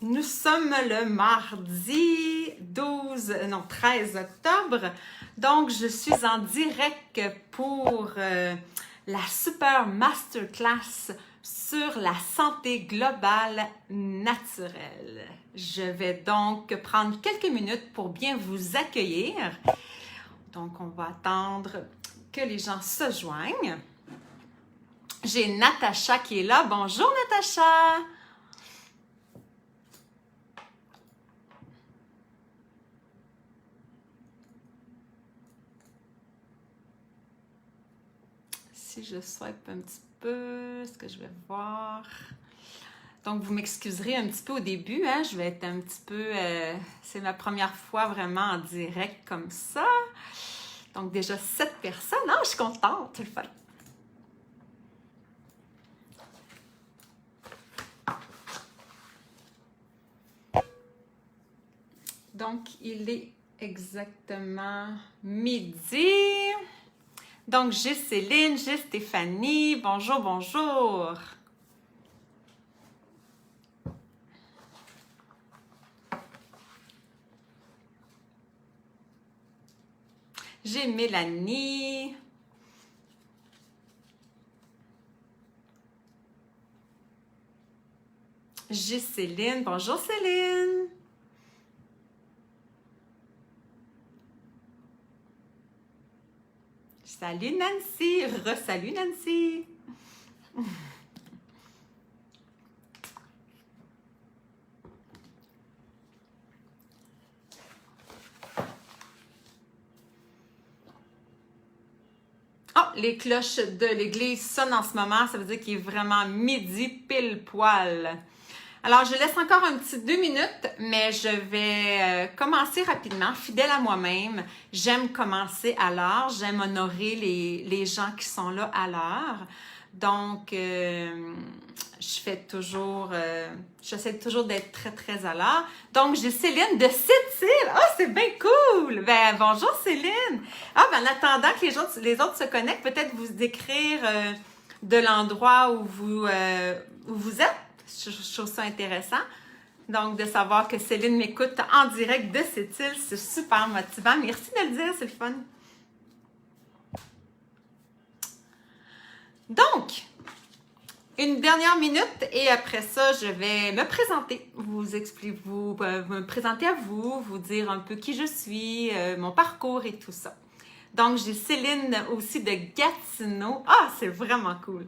Nous sommes le mardi 13 octobre. Donc, je suis en direct pour la super masterclass sur la santé globale naturelle. Je vais donc prendre quelques minutes pour bien vous accueillir. Donc, on va attendre que les gens se joignent. J'ai Natacha qui est là. Bonjour Natacha! Si je swipe un petit peu, ce que je vais voir. Donc, vous m'excuserez un petit peu au début, hein? Je vais être un petit peu... c'est ma première fois vraiment en direct comme ça. Donc, déjà 7 personnes. Non, je suis contente, c'est le fun. Donc, il est exactement midi. Donc, j'ai Céline, j'ai Stéphanie. Bonjour, bonjour. J'ai Mélanie. J'ai Céline. Bonjour Céline. Salut Nancy. Re-salut Nancy. Oh, les cloches de l'église sonnent en ce moment. Ça veut dire qu'il est vraiment midi pile poil. Alors, je laisse encore un petit 2 minutes, mais je vais commencer rapidement, fidèle à moi-même. J'aime commencer à l'heure, j'aime honorer les gens qui sont là à l'heure. Donc, j'essaie toujours d'être très, très à l'heure. Donc, j'ai Céline de Sept-Îles. Ah, c'est bien cool! Ben, bonjour Céline! Ah, ben, en attendant que les autres se connectent, peut-être vous décrire de l'endroit où vous êtes. Je trouve ça intéressant. Donc, de savoir que Céline m'écoute en direct de Sept-Îles, c'est super motivant. Merci de le dire, c'est le fun. Donc, une dernière minute et après ça, je vais me présenter, me présenter à vous, vous dire un peu qui je suis, mon parcours et tout ça. Donc, j'ai Céline aussi de Gatineau. Ah, c'est vraiment cool.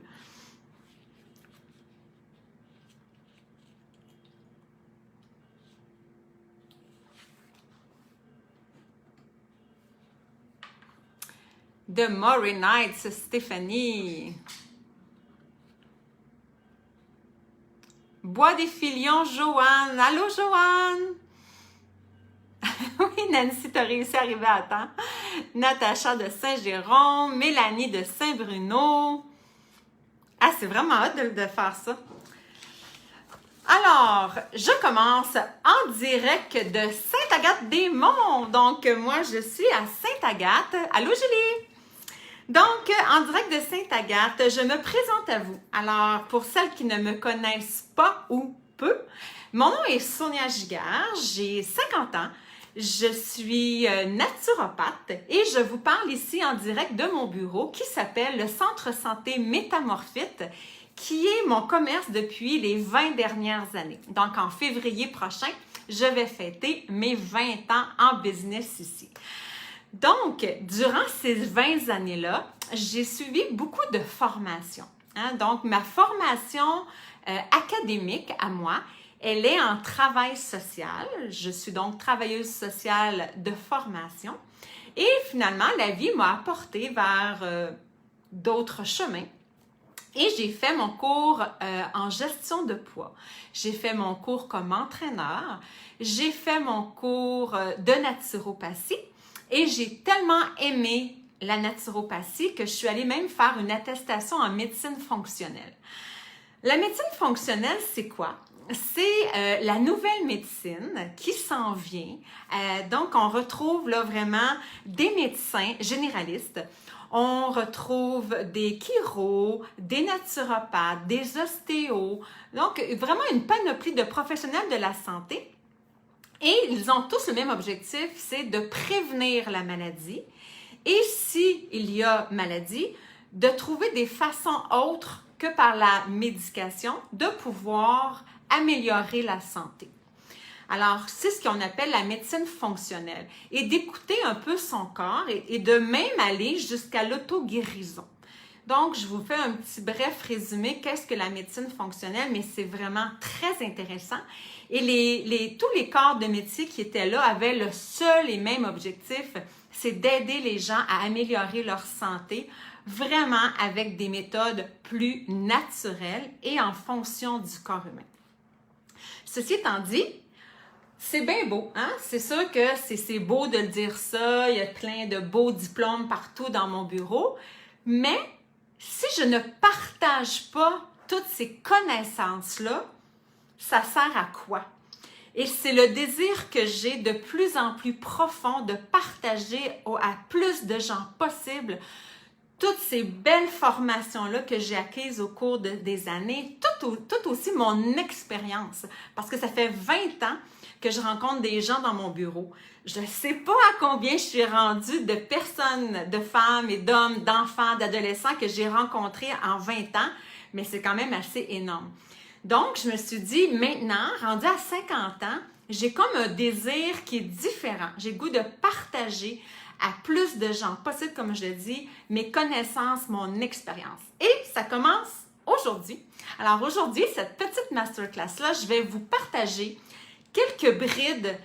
De Murray Nights, Stéphanie. Bois des Filions, Joanne. Allô, Joanne? Oui, Nancy, t'as réussi à arriver à temps. Natacha de Saint-Jérôme. Mélanie de Saint-Bruno. Ah, c'est vraiment hâte de faire ça. Alors, je commence en direct de Sainte-Agathe-des-Monts. Donc, moi, je suis à Sainte-Agathe. Allô, Julie? Donc, en direct de Sainte-Agathe, je me présente à vous. Alors, pour celles qui ne me connaissent pas ou peu, mon nom est Sonia Giguère, j'ai 50 ans, je suis naturopathe et je vous parle ici en direct de mon bureau qui s'appelle le Centre Santé Métamorphite, qui est mon commerce depuis les 20 dernières années. Donc, en février prochain, je vais fêter mes 20 ans en business ici. Donc, durant ces 20 années-là, j'ai suivi beaucoup de formations. Hein? Donc, ma formation académique à moi, elle est en travail social. Je suis donc travailleuse sociale de formation. Et finalement, la vie m'a apporté vers d'autres chemins. Et j'ai fait mon cours en gestion de poids. J'ai fait mon cours comme entraîneur. J'ai fait mon cours de naturopathie. Et j'ai tellement aimé la naturopathie que je suis allée même faire une attestation en médecine fonctionnelle. La médecine fonctionnelle, c'est quoi? C'est la nouvelle médecine qui s'en vient. Donc, on retrouve là vraiment des médecins généralistes. On retrouve des chiro, des naturopathes, des ostéos, donc vraiment une panoplie de professionnels de la santé. Et ils ont tous le même objectif, c'est de prévenir la maladie. Et s'il y a maladie, de trouver des façons autres que par la médication de pouvoir améliorer la santé. Alors, c'est ce qu'on appelle la médecine fonctionnelle et d'écouter un peu son corps et de même aller jusqu'à l'auto-guérison. Donc, je vous fais un petit bref résumé, qu'est-ce que la médecine fonctionnelle, mais c'est vraiment très intéressant. Et tous les corps de métier qui étaient là avaient le seul et même objectif, c'est d'aider les gens à améliorer leur santé, vraiment avec des méthodes plus naturelles et en fonction du corps humain. Ceci étant dit, c'est bien beau, hein? C'est sûr que c'est beau de le dire ça, il y a plein de beaux diplômes partout dans mon bureau, mais si je ne partage pas toutes ces connaissances-là, ça sert à quoi? Et c'est le désir que j'ai de plus en plus profond de partager à plus de gens possible toutes ces belles formations-là que j'ai acquises au cours des années, tout aussi mon expérience, parce que ça fait 20 ans que je rencontre des gens dans mon bureau. Je ne sais pas à combien je suis rendue de personnes, de femmes et d'hommes, d'enfants, d'adolescents que j'ai rencontrés en 20 ans, mais c'est quand même assez énorme. Donc, je me suis dit, maintenant, rendue à 50 ans, j'ai comme un désir qui est différent. J'ai le goût de partager à plus de gens possible, comme je le dis, mes connaissances, mon expérience. Et ça commence aujourd'hui. Alors aujourd'hui, cette petite masterclass-là, je vais vous partager quelques brides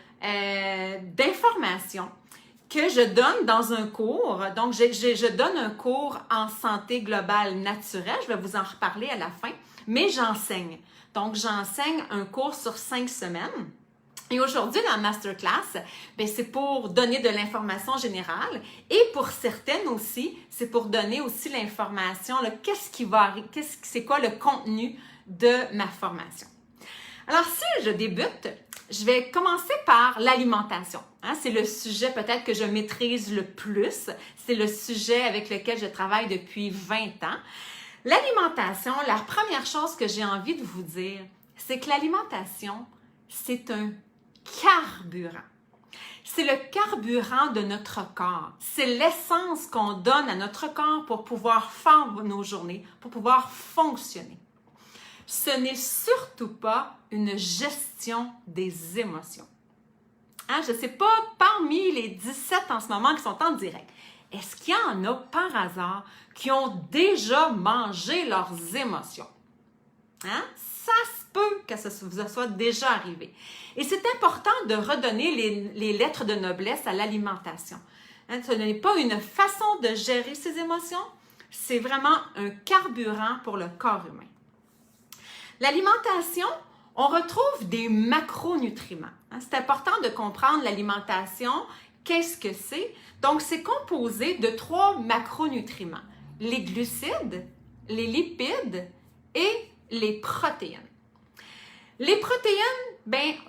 d'informations que je donne dans un cours. Donc, je donne un cours en santé globale naturelle. Je vais vous en reparler à la fin, mais j'enseigne. Donc, j'enseigne un cours sur 5 semaines. Et aujourd'hui, dans la masterclass, c'est pour donner de l'information générale et pour certaines aussi, c'est pour donner aussi l'information, c'est quoi le contenu de ma formation. Alors, si je débute, je vais commencer par l'alimentation. Hein, c'est le sujet peut-être que je maîtrise le plus. C'est le sujet avec lequel je travaille depuis 20 ans. L'alimentation, la première chose que j'ai envie de vous dire, c'est que l'alimentation, c'est un carburant. C'est le carburant de notre corps. C'est l'essence qu'on donne à notre corps pour pouvoir faire nos journées, pour pouvoir fonctionner. Ce n'est surtout pas une gestion des émotions. Hein, je ne sais pas, parmi les 17 en ce moment qui sont en direct, est-ce qu'il y en a par hasard qui ont déjà mangé leurs émotions? Hein? Ça se peut que ça vous soit déjà arrivé. Et c'est important de redonner les lettres de noblesse à l'alimentation. Hein, ce n'est pas une façon de gérer ses émotions, c'est vraiment un carburant pour le corps humain. L'alimentation, on retrouve des macronutriments. Hein, c'est important de comprendre l'alimentation. Qu'est-ce que c'est? Donc, c'est composé de 3 macronutriments. Les glucides, les lipides et les protéines. Les protéines,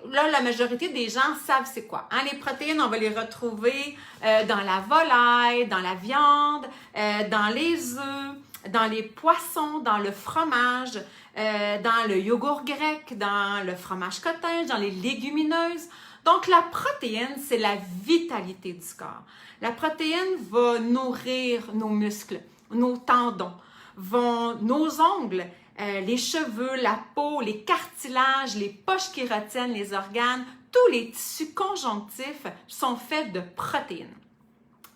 là, la majorité des gens savent c'est quoi. Hein? Les protéines, on va les retrouver dans la volaille, dans la viande, dans les œufs, dans les poissons, dans le fromage, dans le yogourt grec, dans le fromage cottage, dans les légumineuses. Donc, la protéine, c'est la vitalité du corps. La protéine va nourrir nos muscles, nos tendons, nos ongles, les cheveux, la peau, les cartilages, les poches qui retiennent les organes, tous les tissus conjonctifs sont faits de protéines.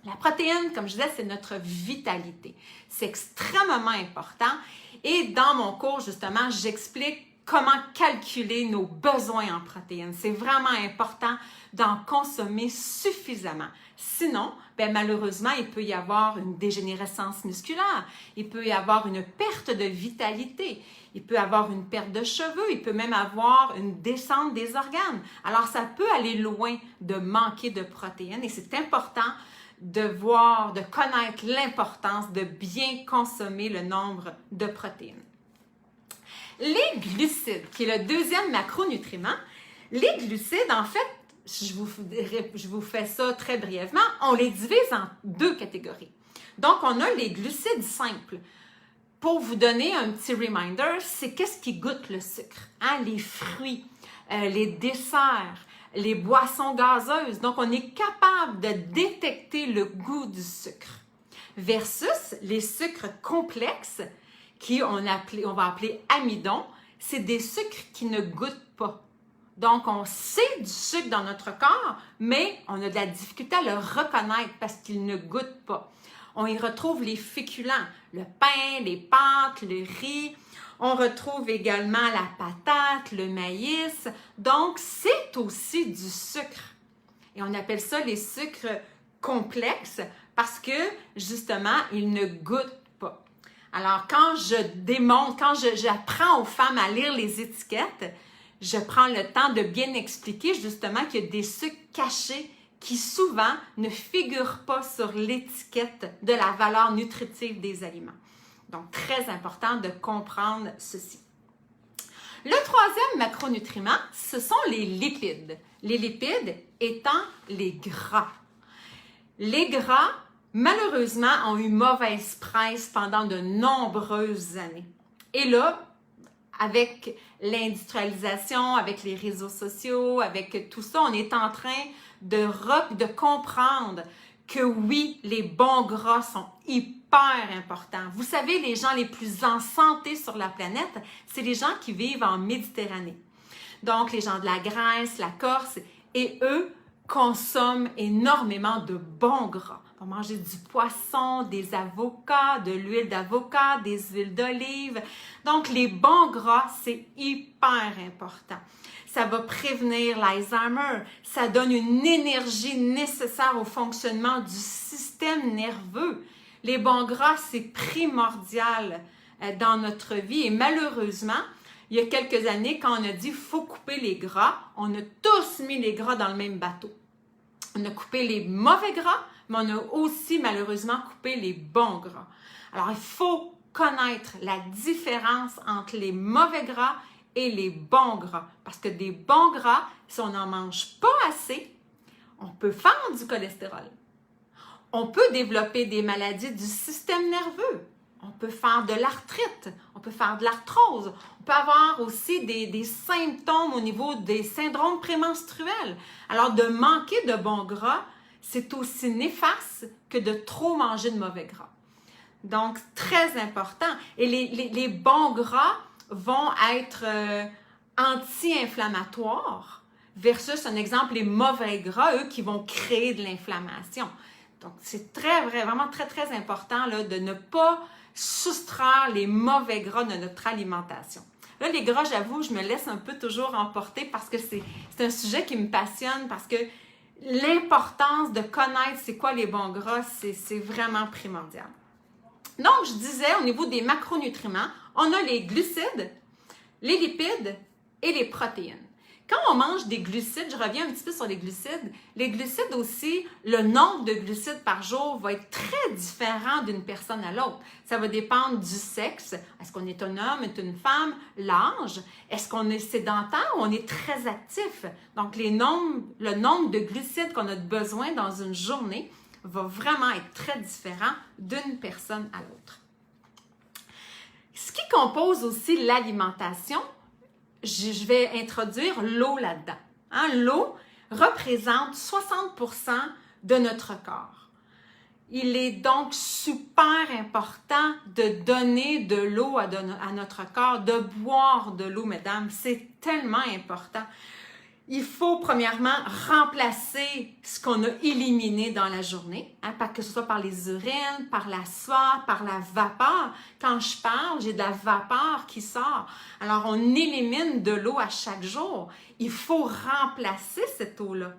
La protéine, comme je disais, c'est notre vitalité. C'est extrêmement important. Et dans mon cours, justement, j'explique comment calculer nos besoins en protéines. C'est vraiment important d'en consommer suffisamment. Sinon, malheureusement, il peut y avoir une dégénérescence musculaire, il peut y avoir une perte de vitalité, il peut y avoir une perte de cheveux, il peut même avoir une descente des organes. Alors, ça peut aller loin de manquer de protéines et c'est important de connaître l'importance de bien consommer le nombre de protéines. Les glucides, qui est le deuxième macronutriment, les glucides, en fait, je vous fais ça très brièvement, on les divise en 2 catégories. Donc, on a les glucides simples. Pour vous donner un petit reminder, c'est qu'est-ce qui goûte le sucre? Hein? Les fruits, les desserts, les boissons gazeuses. Donc, on est capable de détecter le goût du sucre. Versus les sucres complexes, on va appeler amidon, c'est des sucres qui ne goûtent pas. Donc, on sait du sucre dans notre corps, mais on a de la difficulté à le reconnaître parce qu'il ne goûte pas. On y retrouve les féculents, le pain, les pâtes, le riz. On retrouve également la patate, le maïs. Donc, c'est aussi du sucre. Et on appelle ça les sucres complexes parce que, justement, ils ne goûtent pas. Alors, quand j'apprends aux femmes à lire les étiquettes, je prends le temps de bien expliquer justement qu'il y a des sucres cachés qui souvent ne figurent pas sur l'étiquette de la valeur nutritive des aliments. Donc, très important de comprendre ceci. Le troisième macronutriment, ce sont les lipides. Les lipides étant les gras. Les gras, malheureusement, ont eu mauvaise presse pendant de nombreuses années. Et là, avec l'industrialisation, avec les réseaux sociaux, avec tout ça, on est en train de comprendre que oui, les bons gras sont hyper importants. Vous savez, les gens les plus en santé sur la planète, c'est les gens qui vivent en Méditerranée. Donc, les gens de la Grèce, la Corse, et eux consomment énormément de bons gras. On va manger du poisson, des avocats, de l'huile d'avocat, des huiles d'olive. Donc, les bons gras, c'est hyper important. Ça va prévenir l'Alzheimer. Ça donne une énergie nécessaire au fonctionnement du système nerveux. Les bons gras, c'est primordial dans notre vie. Et malheureusement, il y a quelques années, quand on a dit « faut couper les gras », on a tous mis les gras dans le même bateau. On a coupé les mauvais gras, mais on a aussi malheureusement coupé les bons gras. Alors, il faut connaître la différence entre les mauvais gras et les bons gras. Parce que des bons gras, si on n'en mange pas assez, on peut faire du cholestérol. On peut développer des maladies du système nerveux. On peut faire de l'arthrite, on peut faire de l'arthrose. On peut avoir aussi des symptômes au niveau des syndromes prémenstruels. Alors, de manquer de bons gras, c'est aussi néfaste que de trop manger de mauvais gras. Donc, très important. Et les bons gras vont être anti-inflammatoires versus, un exemple, les mauvais gras, eux, qui vont créer de l'inflammation. Donc, c'est vraiment très, très important là, de ne pas soustraire les mauvais gras de notre alimentation. Là, les gras, j'avoue, je me laisse un peu toujours emporter parce que c'est un sujet qui me passionne, parce que l'importance de connaître c'est quoi les bons gras, c'est vraiment primordial. Donc, je disais, au niveau des macronutriments, on a les glucides, les lipides et les protéines. Quand on mange des glucides, je reviens un petit peu sur les glucides aussi, le nombre de glucides par jour va être très différent d'une personne à l'autre. Ça va dépendre du sexe. Est-ce qu'on est un homme, est une femme, l'âge? Est-ce qu'on est sédentaire ou on est très actif? Donc, le nombre de glucides qu'on a besoin dans une journée va vraiment être très différent d'une personne à l'autre. Ce qui compose aussi l'alimentation, je vais introduire l'eau là-dedans. Hein? L'eau représente 60% de notre corps. Il est donc super important de donner de l'eau à notre corps, de boire de l'eau, mesdames. C'est tellement important. Il faut premièrement remplacer ce qu'on a éliminé dans la journée, hein, que ce soit par les urines, par la sueur, par la vapeur. Quand je parle, j'ai de la vapeur qui sort. Alors, on élimine de l'eau à chaque jour. Il faut remplacer cette eau-là.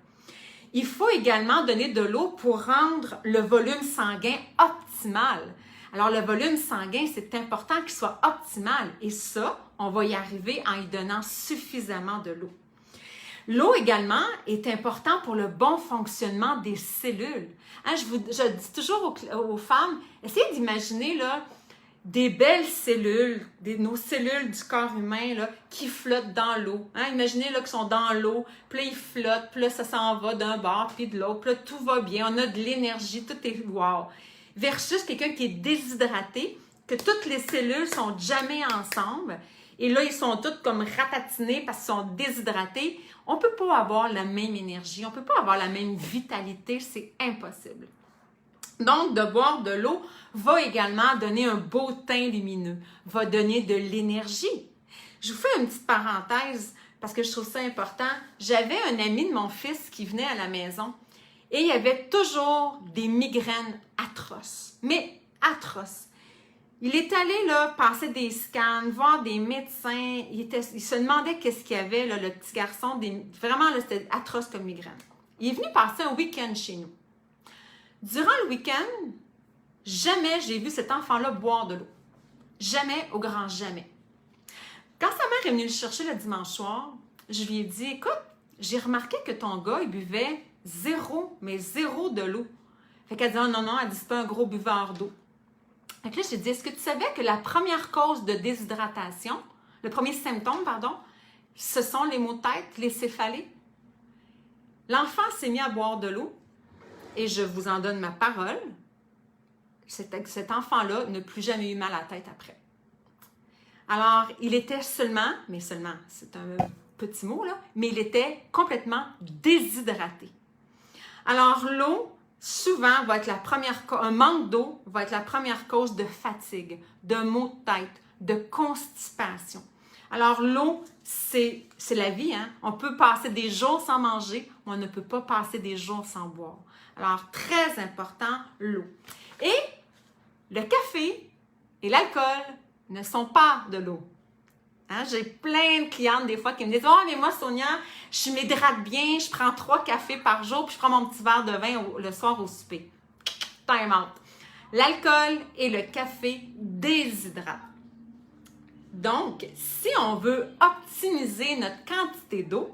Il faut également donner de l'eau pour rendre le volume sanguin optimal. Alors, le volume sanguin, c'est important qu'il soit optimal. Et ça, on va y arriver en y donnant suffisamment de l'eau. L'eau également est importante pour le bon fonctionnement des cellules. Hein, je dis toujours aux femmes, essayez d'imaginer là, des belles cellules, nos cellules du corps humain là, qui flottent dans l'eau. Hein, imaginez là, qu'ils sont dans l'eau, puis là, ils flottent, puis là, ça s'en va d'un bord puis de l'autre, puis là, tout va bien, on a de l'énergie, tout est wow. versus quelqu'un qui est déshydraté, que toutes les cellules sont jamais ensemble. Et là, ils sont tous comme ratatinés parce qu'ils sont déshydratés. On ne peut pas avoir la même énergie, on ne peut pas avoir la même vitalité, c'est impossible. Donc, de boire de l'eau va également donner un beau teint lumineux, va donner de l'énergie. Je vous fais une petite parenthèse parce que je trouve ça important. J'avais un ami de mon fils qui venait à la maison et il avait toujours des migraines atroces, mais atroces. Il est allé là, passer des scans, voir des médecins. Il se demandait qu'est-ce qu'il y avait, là, le petit garçon. Vraiment, là, c'était atroce comme migraine. Il est venu passer un week-end chez nous. Durant le week-end, jamais j'ai vu cet enfant-là boire de l'eau. Jamais, au grand jamais. Quand sa mère est venue le chercher le dimanche soir, je lui ai dit, écoute, j'ai remarqué que ton gars, il buvait zéro de l'eau. Fait qu'elle dit, oh, non, elle dit, c'est pas un gros buveur d'eau. Fait que là, j'ai dit, est-ce que tu savais que la première cause de déshydratation, le premier symptôme, pardon, ce sont les maux de tête, les céphalées? L'enfant s'est mis à boire de l'eau et je vous en donne ma parole, cet enfant-là n'a plus jamais eu mal à la tête après. Alors, il était seulement, c'est un petit mot là, mais il était complètement déshydraté. Alors, l'eau, souvent, va être un manque d'eau va être la première cause de fatigue, de maux de tête, de constipation. Alors, l'eau, c'est la vie, hein? On peut passer des jours sans manger, mais on ne peut pas passer des jours sans boire. Alors, très important, l'eau. Et le café et l'alcool ne sont pas de l'eau. Hein? J'ai plein de clientes des fois qui me disent « Oh, mais moi, Sonia, je m'hydrate bien, je prends 3 cafés par jour, puis je prends mon petit verre de vin le soir au souper. » Time out. L'alcool et le café déshydratent. Donc, si on veut optimiser notre quantité d'eau,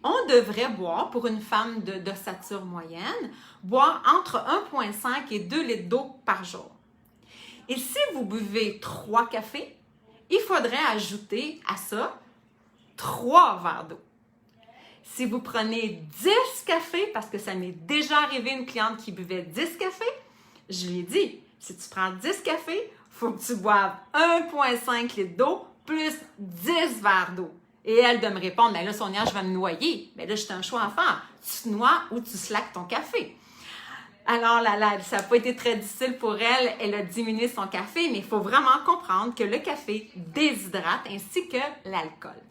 on devrait boire, pour une femme d'ossature moyenne, boire entre 1,5 et 2 litres d'eau par jour. Et si vous buvez 3 cafés, il faudrait ajouter à ça 3 verres d'eau. Si vous prenez 10 cafés, parce que ça m'est déjà arrivé une cliente qui buvait 10 cafés, je lui ai dit, si tu prends 10 cafés, il faut que tu boives 1,5 litre d'eau plus 10 verres d'eau. Et elle de me répondre, ben là, Sonia, je vais me noyer. Ben là, j'ai un choix à faire. Tu te noies ou tu slackes ton café. Alors, ça n'a pas été très difficile pour elle. Elle a diminué son café, mais il faut vraiment comprendre que le café déshydrate ainsi que l'alcool.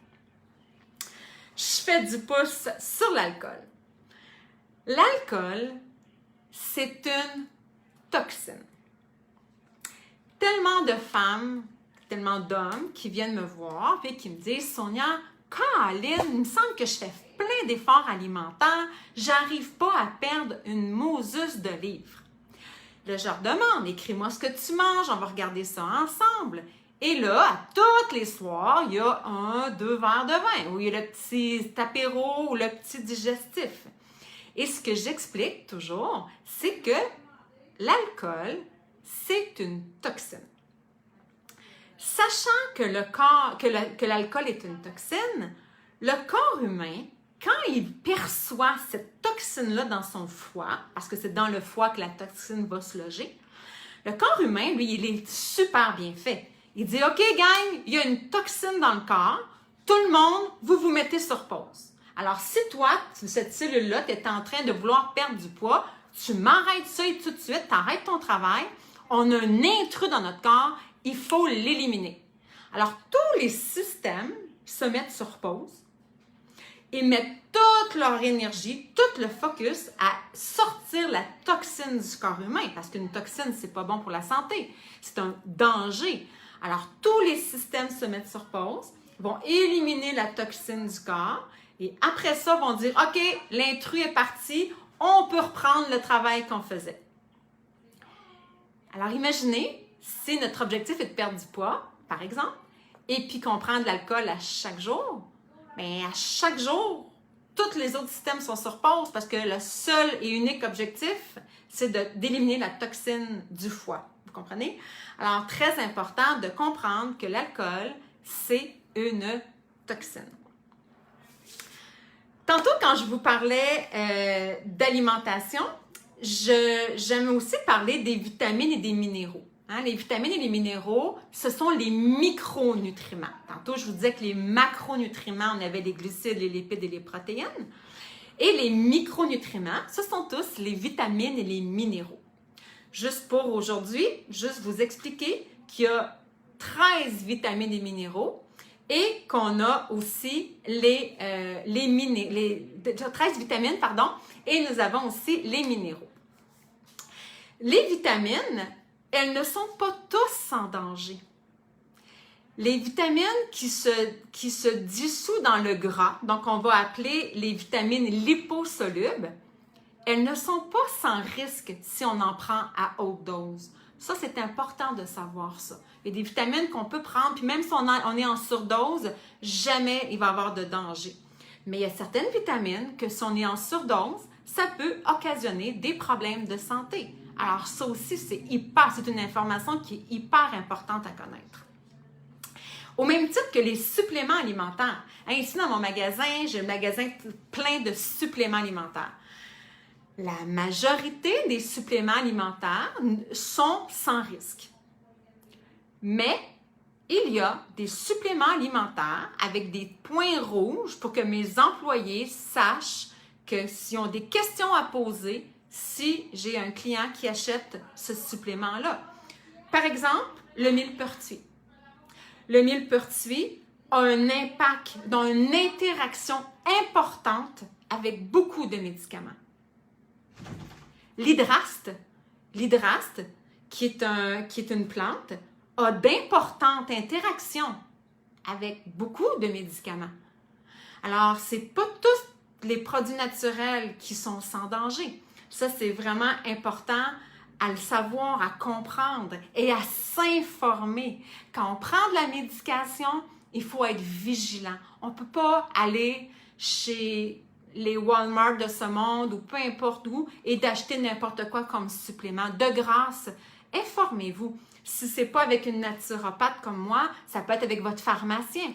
Je fais du pouce sur l'alcool. L'alcool, c'est une toxine. Tellement de femmes, tellement d'hommes qui viennent me voir et qui me disent « Sonia, Caroline, il me semble que je fais plein d'efforts alimentaires, j'arrive pas à perdre une mouseuse de livres. » Là, je leur demande « Écris-moi ce que tu manges, on va regarder ça ensemble. » Et là, à tous les soirs, il y a 1-2 verres de vin, ou il y a le petit apéro ou le petit digestif. Et ce que j'explique toujours, c'est que l'alcool, c'est une toxine. Sachant que l'alcool est une toxine, le corps humain, quand il perçoit cette toxine-là dans son foie, parce que c'est dans le foie que la toxine va se loger, le corps humain, lui, il est super bien fait. Il dit « OK, gang, il y a une toxine dans le corps, tout le monde, vous vous mettez sur pause. Alors, si toi, cette cellule-là, tu es en train de vouloir perdre du poids, tu m'arrêtes ça et tout de suite, tu arrêtes ton travail, on a un intrus dans notre corps, il faut l'éliminer. » Alors, tous les systèmes se mettent sur pause et mettent toute leur énergie, tout le focus à sortir la toxine du corps humain, parce qu'une toxine, c'est pas bon pour la santé, c'est un danger. Alors, tous les systèmes se mettent sur pause, vont éliminer la toxine du corps et après ça, vont dire « OK, l'intrus est parti, on peut reprendre le travail qu'on faisait. » Alors, imaginez, si notre objectif est de perdre du poids, par exemple, et puis qu'on prend de l'alcool à chaque jour, bien, à chaque jour, tous les autres systèmes sont sur pause parce que le seul et unique objectif, c'est d'éliminer la toxine du foie. Vous comprenez? Alors, très important de comprendre que l'alcool, c'est une toxine. Tantôt, quand je vous parlais d'alimentation, j'aime aussi parler des vitamines et des minéraux. Hein, les vitamines et les minéraux, ce sont les micronutriments. Tantôt, je vous disais que les macronutriments, on avait les glucides, les lipides et les protéines. Et les micronutriments, ce sont tous les vitamines et les minéraux. Juste pour aujourd'hui, juste vous expliquer qu'il y a 13 vitamines et minéraux et qu'on a aussi 13 vitamines, pardon, et nous avons aussi les minéraux. Les vitamines, elles ne sont pas tous en danger. Les vitamines qui se dissouent dans le gras, donc on va appeler les vitamines liposolubles, elles ne sont pas sans risque si on en prend à haute dose. Ça, c'est important de savoir ça. Il y a des vitamines qu'on peut prendre, puis même si on est en surdose, jamais il va y avoir de danger. Mais il y a certaines vitamines que si on est en surdose, ça peut occasionner des problèmes de santé. Alors ça aussi, c'est une information qui est hyper importante à connaître. Au même titre que les suppléments alimentaires. Hein, ici, dans mon magasin, j'ai un magasin plein de suppléments alimentaires. La majorité des suppléments alimentaires sont sans risque. Mais il y a des suppléments alimentaires avec des points rouges pour que mes employés sachent que s'ils ont des questions à poser, si j'ai un client qui achète ce supplément-là. Par exemple, le millepertuis. Le millepertuis a un impact, dans une interaction importante avec beaucoup de médicaments. L'hydraste, qui est une plante, a d'importantes interactions avec beaucoup de médicaments. Alors, ce n'est pas tous les produits naturels qui sont sans danger. Ça, c'est vraiment important à le savoir, à comprendre et à s'informer. Quand on prend de la médication, il faut être vigilant. On ne peut pas aller chez les Walmart de ce monde ou peu importe où et d'acheter n'importe quoi comme supplément. De grâce, informez-vous. Si ce n'est pas avec une naturopathe comme moi, ça peut être avec votre pharmacien.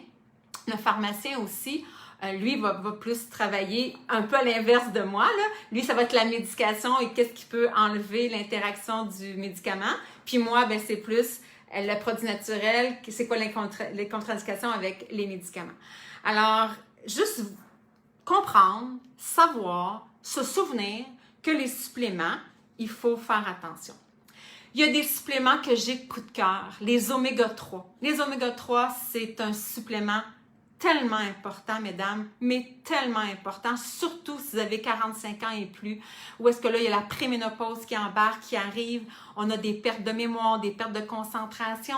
Le pharmacien aussi, lui va plus travailler un peu à l'inverse de moi. Là. Lui, ça va être la médication et qu'est-ce qui peut enlever l'interaction du médicament. Puis moi, ben, c'est plus le produit naturel, c'est quoi les contre-indications avec les médicaments. Alors, juste comprendre, savoir, se souvenir que les suppléments, il faut faire attention. Il y a des suppléments que j'ai coup de cœur, les oméga 3. Les oméga 3, c'est un supplément tellement important, mesdames, mais tellement important, surtout si vous avez 45 ans et plus, où est-ce que là, il y a la préménopause qui embarque, qui arrive, on a des pertes de mémoire, des pertes de concentration.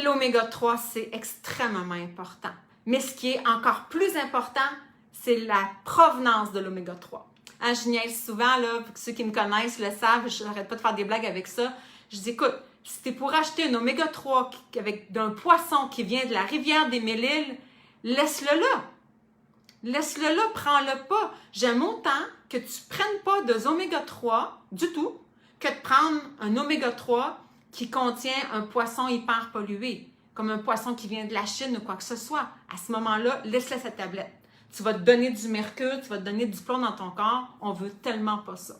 L'oméga 3, c'est extrêmement important. Mais ce qui est encore plus important, c'est la provenance de l'oméga 3. Hein, je niaise souvent, là, ceux qui me connaissent le savent, je n'arrête pas de faire des blagues avec ça. Je dis, écoute, si tu es pour acheter un oméga 3 avec d'un poisson qui vient de la rivière des Mille-Îles, laisse-le là. Laisse-le là, prends-le pas. J'aime autant que tu ne prennes pas de oméga 3 du tout que de prendre un oméga 3 qui contient un poisson hyper pollué, comme un poisson qui vient de la Chine ou quoi que ce soit. À ce moment-là, laisse-le cette tablette. Tu vas te donner du mercure, tu vas te donner du plomb dans ton corps. On veut tellement pas ça.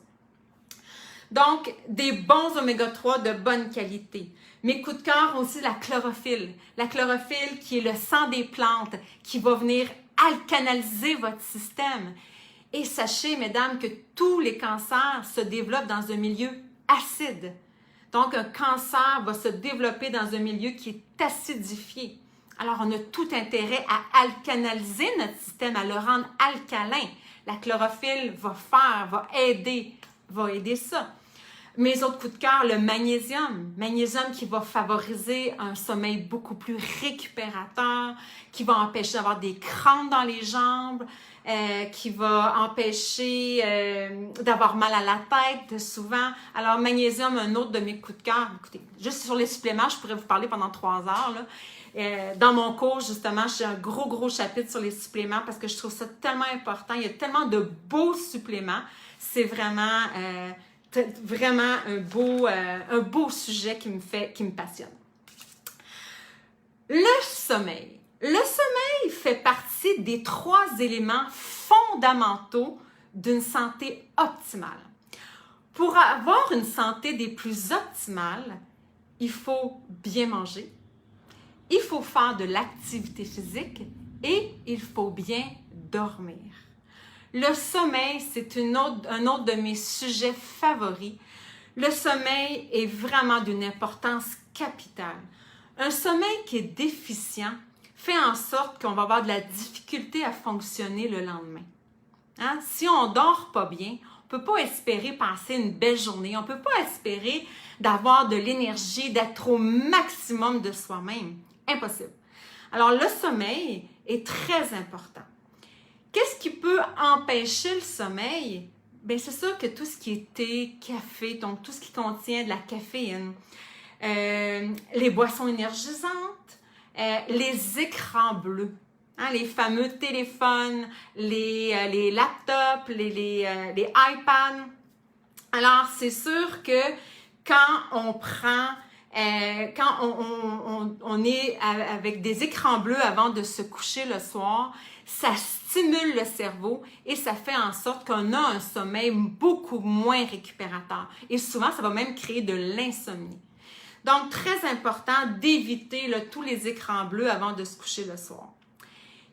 Donc, des bons oméga 3 de bonne qualité. Mes coups de cœur aussi, la chlorophylle. La chlorophylle qui est le sang des plantes, qui va venir alcanaliser votre système. Et sachez, mesdames, que tous les cancers se développent dans un milieu acide. Donc, un cancer va se développer dans un milieu qui est acidifié. Alors, on a tout intérêt à alcanaliser notre système, à le rendre alcalin. La chlorophylle va aider ça. Mes autres coups de cœur, le magnésium. Magnésium qui va favoriser un sommeil beaucoup plus récupérateur, qui va empêcher d'avoir des crampes dans les jambes, qui va empêcher d'avoir mal à la tête souvent. Alors, magnésium, un autre de mes coups de cœur. Écoutez, juste sur les suppléments, je pourrais vous parler pendant 3 heures, là. Dans mon cours, justement, j'ai un gros chapitre sur les suppléments parce que je trouve ça tellement important. Il y a tellement de beaux suppléments. C'est vraiment un beau sujet qui me passionne. Le sommeil. Le sommeil fait partie des 3 éléments fondamentaux d'une santé optimale. Pour avoir une santé des plus optimales, il faut bien manger, il faut faire de l'activité physique et il faut bien dormir. Le sommeil, c'est un autre de mes sujets favoris. Le sommeil est vraiment d'une importance capitale. Un sommeil qui est déficient fait en sorte qu'on va avoir de la difficulté à fonctionner le lendemain. Hein? Si on ne dort pas bien, on ne peut pas espérer passer une belle journée, on ne peut pas espérer d'avoir de l'énergie, d'être au maximum de soi-même. Impossible. Alors, le sommeil est très important. Qu'est-ce qui peut empêcher le sommeil? Bien, c'est sûr que tout ce qui est thé, café, donc tout ce qui contient de la caféine, les boissons énergisantes, les écrans bleus, hein, les fameux téléphones, les laptops, les iPads. Alors, c'est sûr que quand on prend quand on est avec des écrans bleus avant de se coucher le soir, ça stimule le cerveau et ça fait en sorte qu'on a un sommeil beaucoup moins récupérateur. Et souvent, ça va même créer de l'insomnie. Donc, très important d'éviter tous les écrans bleus avant de se coucher le soir.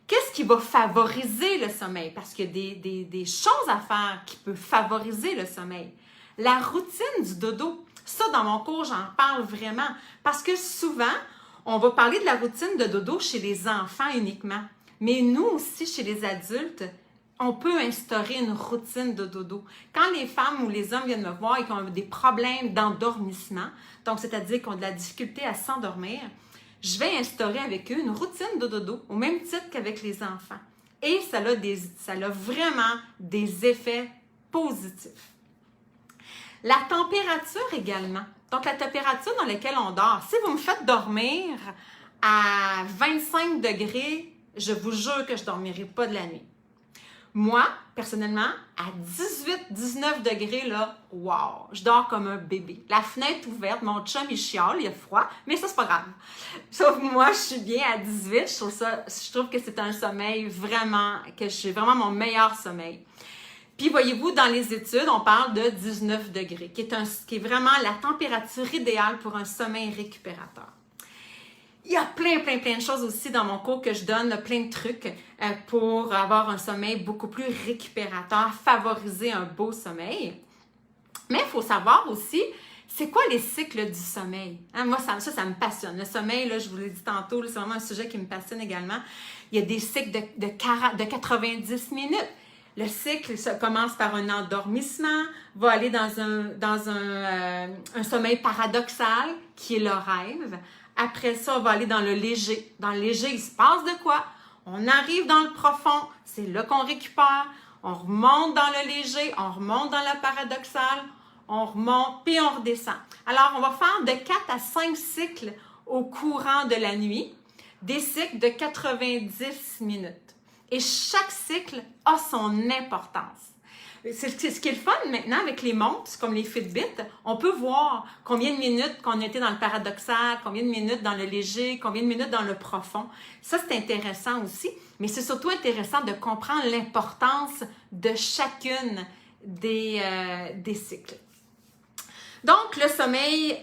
Qu'est-ce qui va favoriser le sommeil? Parce qu'il y a des choses à faire qui peuvent favoriser le sommeil. La routine du dodo. Ça, dans mon cours, j'en parle vraiment parce que souvent, on va parler de la routine de dodo chez les enfants uniquement. Mais nous aussi, chez les adultes, on peut instaurer une routine de dodo. Quand les femmes ou les hommes viennent me voir et qu'ils ont des problèmes d'endormissement, donc c'est-à-dire qu'ils ont de la difficulté à s'endormir, je vais instaurer avec eux une routine de dodo au même titre qu'avec les enfants. Et ça a vraiment des effets positifs. La température également. Donc, la température dans laquelle on dort. Si vous me faites dormir à 25 degrés, je vous jure que je ne dormirai pas de la nuit. Moi, personnellement, à 18-19 degrés, là, wow, je dors comme un bébé. La fenêtre ouverte, mon chum, il chiale, il a froid, mais ça, c'est pas grave. Sauf moi, je suis bien à 18, je trouve que c'est un sommeil vraiment, que j'ai vraiment mon meilleur sommeil. Puis, voyez-vous, dans les études, on parle de 19 degrés, qui est vraiment la température idéale pour un sommeil récupérateur. Il y a plein de choses aussi dans mon cours que je donne, plein de trucs pour avoir un sommeil beaucoup plus récupérateur, favoriser un beau sommeil. Mais il faut savoir aussi, c'est quoi les cycles du sommeil? Hein, moi, ça me passionne. Le sommeil, là, je vous l'ai dit tantôt, c'est vraiment un sujet qui me passionne également. Il y a des cycles de 90 minutes. Le cycle ça commence par un endormissement, va aller dans un sommeil paradoxal, qui est le rêve. Après ça, on va aller dans le léger. Dans le léger, il se passe de quoi? On arrive dans le profond, c'est là qu'on récupère. On remonte dans le léger, on remonte dans le paradoxal, on remonte, puis on redescend. Alors, on va faire de 4 à 5 cycles au courant de la nuit, des cycles de 90 minutes. Et chaque cycle a son importance. Ce qui est le fun maintenant avec les montres, comme les Fitbit, on peut voir combien de minutes qu'on a été dans le paradoxal, combien de minutes dans le léger, combien de minutes dans le profond. Ça, c'est intéressant aussi, mais c'est surtout intéressant de comprendre l'importance de chacune des cycles. Donc, le sommeil,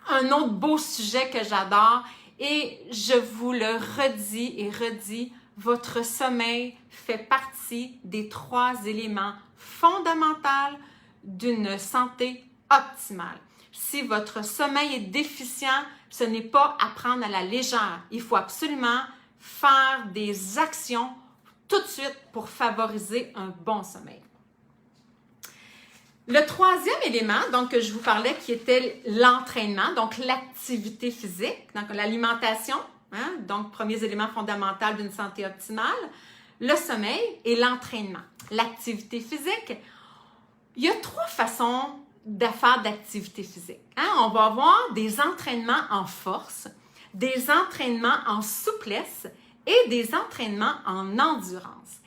un autre beau sujet que j'adore, et je vous le redis et redis, votre sommeil fait partie des 3 éléments fondamentaux d'une santé optimale. Si votre sommeil est déficient, ce n'est pas à prendre à la légère. Il faut absolument faire des actions tout de suite pour favoriser un bon sommeil. Le 3e élément, donc, que je vous parlais, qui était l'entraînement, donc l'activité physique, donc l'alimentation, hein, donc premier élément fondamental d'une santé optimale, le sommeil et l'entraînement. L'activité physique, il y a 3 façons de faire d'activité physique. Hein? On va avoir des entraînements en force, des entraînements en souplesse et des entraînements en endurance.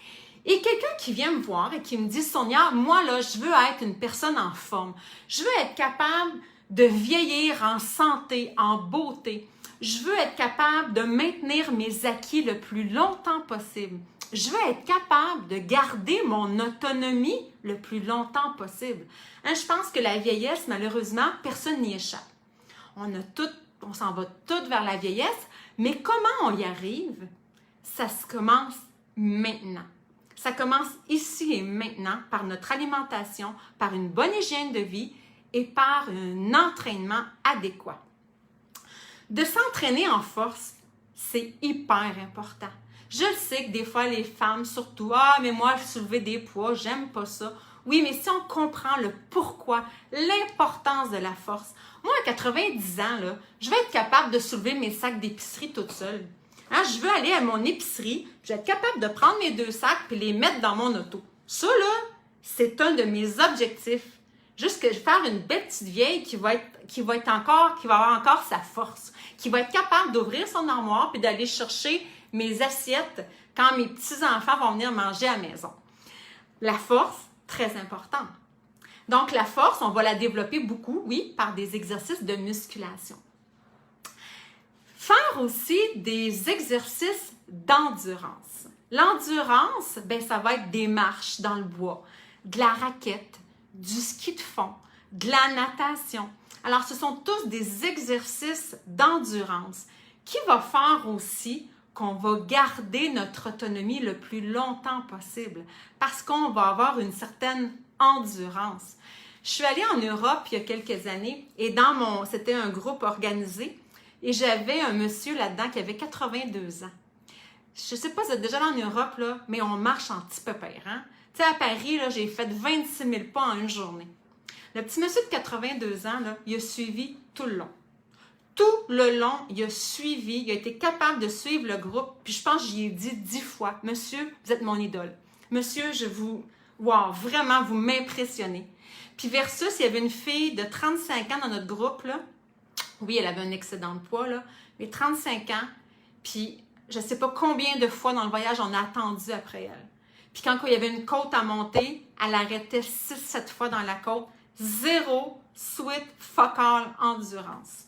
Et quelqu'un qui vient me voir et qui me dit « Sonia, moi, là, je veux être une personne en forme. Je veux être capable de vieillir en santé, en beauté. Je veux être capable de maintenir mes acquis le plus longtemps possible. je veux être capable de garder mon autonomie le plus longtemps possible. Hein, je pense que la vieillesse, malheureusement, personne n'y échappe. On s'en va toutes vers la vieillesse, mais comment on y arrive? Ça se commence maintenant. Ça commence ici et maintenant par notre alimentation, par une bonne hygiène de vie et par un entraînement adéquat. De s'entraîner en force, c'est hyper important. Je le sais que des fois, les femmes, surtout, « Ah, mais moi, soulever des poids, j'aime pas ça. » Oui, mais si on comprend le pourquoi, l'importance de la force. Moi, à 90 ans, là, je vais être capable de soulever mes sacs d'épicerie toute seule. Hein, je veux aller à mon épicerie, je vais être capable de prendre mes 2 sacs et les mettre dans mon auto. Ça, là, c'est un de mes objectifs. Juste que faire une belle petite vieille qui va avoir encore sa force, qui va être capable d'ouvrir son armoire puis d'aller chercher mes assiettes quand mes petits-enfants vont venir manger à la maison. La force, très importante. Donc, la force, on va la développer beaucoup, oui, par des exercices de musculation. Faire aussi des exercices d'endurance. L'endurance, ben, ça va être des marches dans le bois, de la raquette, du ski de fond, de la natation. Alors, ce sont tous des exercices d'endurance qui vont faire aussi qu'on va garder notre autonomie le plus longtemps possible parce qu'on va avoir une certaine endurance. Je suis allée en Europe il y a quelques années et c'était un groupe organisé et j'avais un monsieur là-dedans qui avait 82 ans. Je ne sais pas si vous êtes déjà allé en Europe, là, mais on marche en petit pépère. Hein? Tu sais, à Paris, là, j'ai fait 26 000 pas en une journée. Le petit monsieur de 82 ans, là, il a suivi tout le long. Tout le long, il a été capable de suivre le groupe. Puis je pense que j'y ai dit 10 fois, « Monsieur, vous êtes mon idole. Monsieur, wow, vraiment, vous m'impressionnez. » Puis versus, il y avait une fille de 35 ans dans notre groupe, là. Oui, elle avait un excédent de poids, là, mais 35 ans. Puis je ne sais pas combien de fois dans le voyage on a attendu après elle. Puis quand il y avait une côte à monter, elle arrêtait 6-7 fois dans la côte. Zéro sweat fuck all endurance.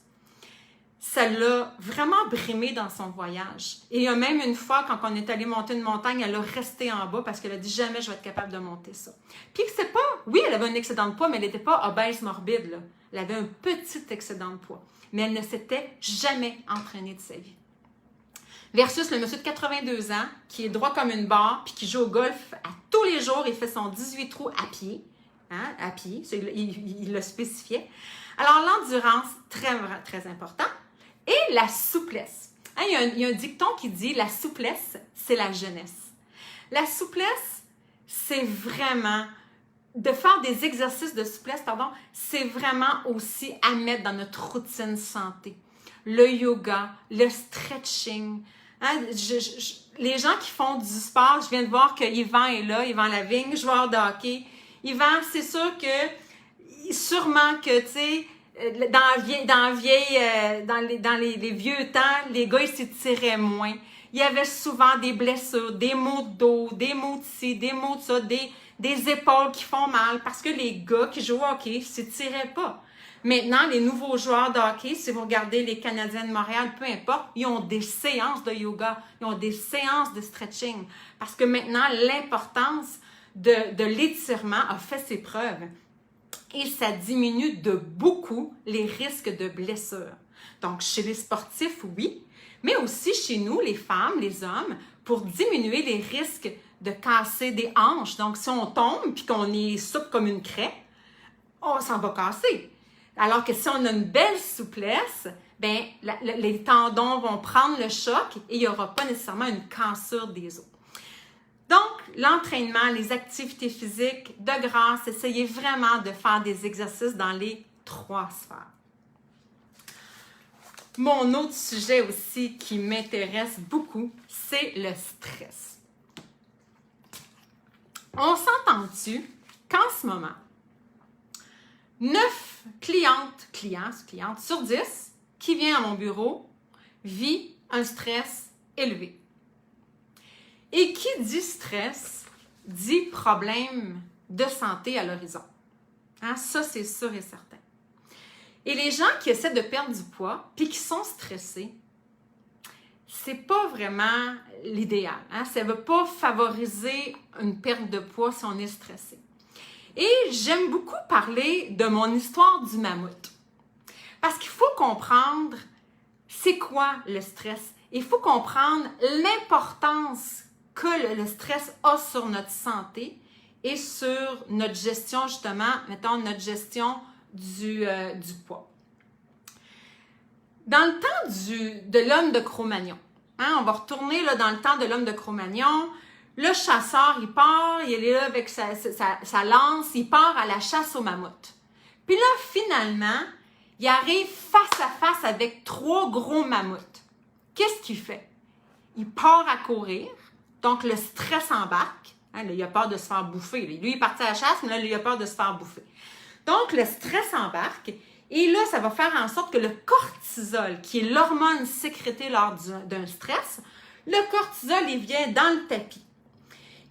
Ça l'a vraiment brimé dans son voyage. Et il y a même une fois, quand on est allé monter une montagne, elle a resté en bas parce qu'elle a dit « Jamais je vais être capable de monter ça. » Puis c'est pas... Oui, elle avait un excédent de poids, mais elle n'était pas obèse morbide, là. Elle avait un petit excédent de poids. Mais elle ne s'était jamais entraînée de sa vie. Versus le monsieur de 82 ans, qui est droit comme une barre, puis qui joue au golf à tous les jours, il fait son 18 trous à pied. Hein, à pied, il le spécifiait. Alors, l'endurance, très, très important. Et la souplesse. Hein, il y a un dicton qui dit « La souplesse, c'est la jeunesse ». La souplesse, c'est vraiment... De faire des exercices de souplesse, c'est vraiment aussi à mettre dans notre routine santé. Le yoga, le stretching. Hein, les gens qui font du sport, je viens de voir que Yvan est là, Yvan Lavigne, joueur de hockey. Yvan, c'est sûr que, sûrement que, tu sais, dans les vieux temps, les gars, ils s'étiraient moins. Il y avait souvent des blessures, des maux de dos, des maux de ci, des maux de ça, des épaules qui font mal parce que les gars qui jouent au hockey ne s'étiraient pas. Maintenant, les nouveaux joueurs de hockey, si vous regardez les Canadiens de Montréal, peu importe, ils ont des séances de yoga, ils ont des séances de stretching parce que maintenant, l'importance de l'étirement a fait ses preuves. Et ça diminue de beaucoup les risques de blessures. Donc, chez les sportifs, oui, mais aussi chez nous, les femmes, les hommes, pour diminuer les risques de casser des hanches. Donc, si on tombe et qu'on est souple comme une craie, on s'en va casser. Alors que si on a une belle souplesse, ben, les tendons vont prendre le choc et il n'y aura pas nécessairement une cassure des os. Donc, l'entraînement, les activités physiques, de grâce, essayez vraiment de faire des exercices dans les 3 sphères. Mon autre sujet aussi qui m'intéresse beaucoup, c'est le stress. On s'entend-tu qu'en ce moment, 9 clients sur 10 qui viennent à mon bureau vit un stress élevé. Et qui dit stress, dit problème de santé à l'horizon. Hein, ça, c'est sûr et certain. Et les gens qui essaient de perdre du poids puis qui sont stressés, c'est pas vraiment l'idéal. Hein? Ça ne va pas favoriser une perte de poids si on est stressé. Et j'aime beaucoup parler de mon histoire du mammouth. Parce qu'il faut comprendre c'est quoi le stress. Il faut comprendre l'importance que le stress a sur notre santé et sur notre gestion, justement, mettons, notre gestion du poids. Dans le temps de l'homme de Cro-Magnon, hein, on va retourner là, dans le temps de l'homme de Cro-Magnon, le chasseur, il part, il est là avec sa lance, il part à la chasse au mammouth. Puis là, finalement, il arrive face à face avec 3 gros mammouths. Qu'est-ce qu'il fait? Il part à courir, donc le stress embarque. Hein, là, il a peur de se faire bouffer. Lui, il est parti à la chasse, mais là, il a peur de se faire bouffer. Donc, le stress embarque. Et là, ça va faire en sorte que le cortisol, qui est l'hormone sécrétée lors d'un stress, le cortisol, il vient dans le tapis.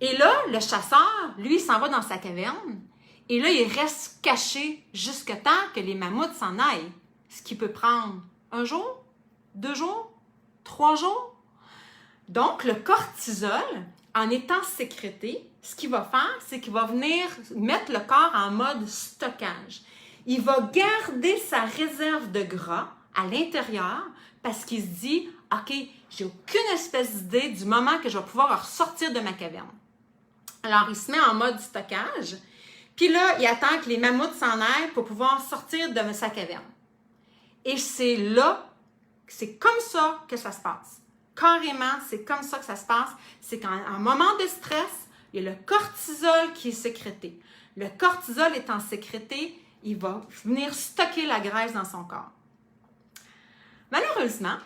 Et là, le chasseur, lui, il s'en va dans sa caverne. Et là, il reste caché jusqu'à temps que les mammouths s'en aillent. Ce qui peut prendre 1 jour, 2 jours, 3 jours. Donc, le cortisol, en étant sécrété, ce qu'il va faire, c'est qu'il va venir mettre le corps en mode stockage. Il va garder sa réserve de gras à l'intérieur parce qu'il se dit « OK, j'ai aucune espèce d'idée du moment que je vais pouvoir ressortir de ma caverne. » Alors, il se met en mode stockage, puis là, il attend que les mammouths s'en aillent pour pouvoir sortir de sa caverne. Et c'est là, c'est comme ça que ça se passe. Carrément, c'est comme ça que ça se passe. C'est qu'en moment de stress, il y a le cortisol qui est sécrété. Le cortisol étant sécrété, il va venir stocker la graisse dans son corps. Malheureusement,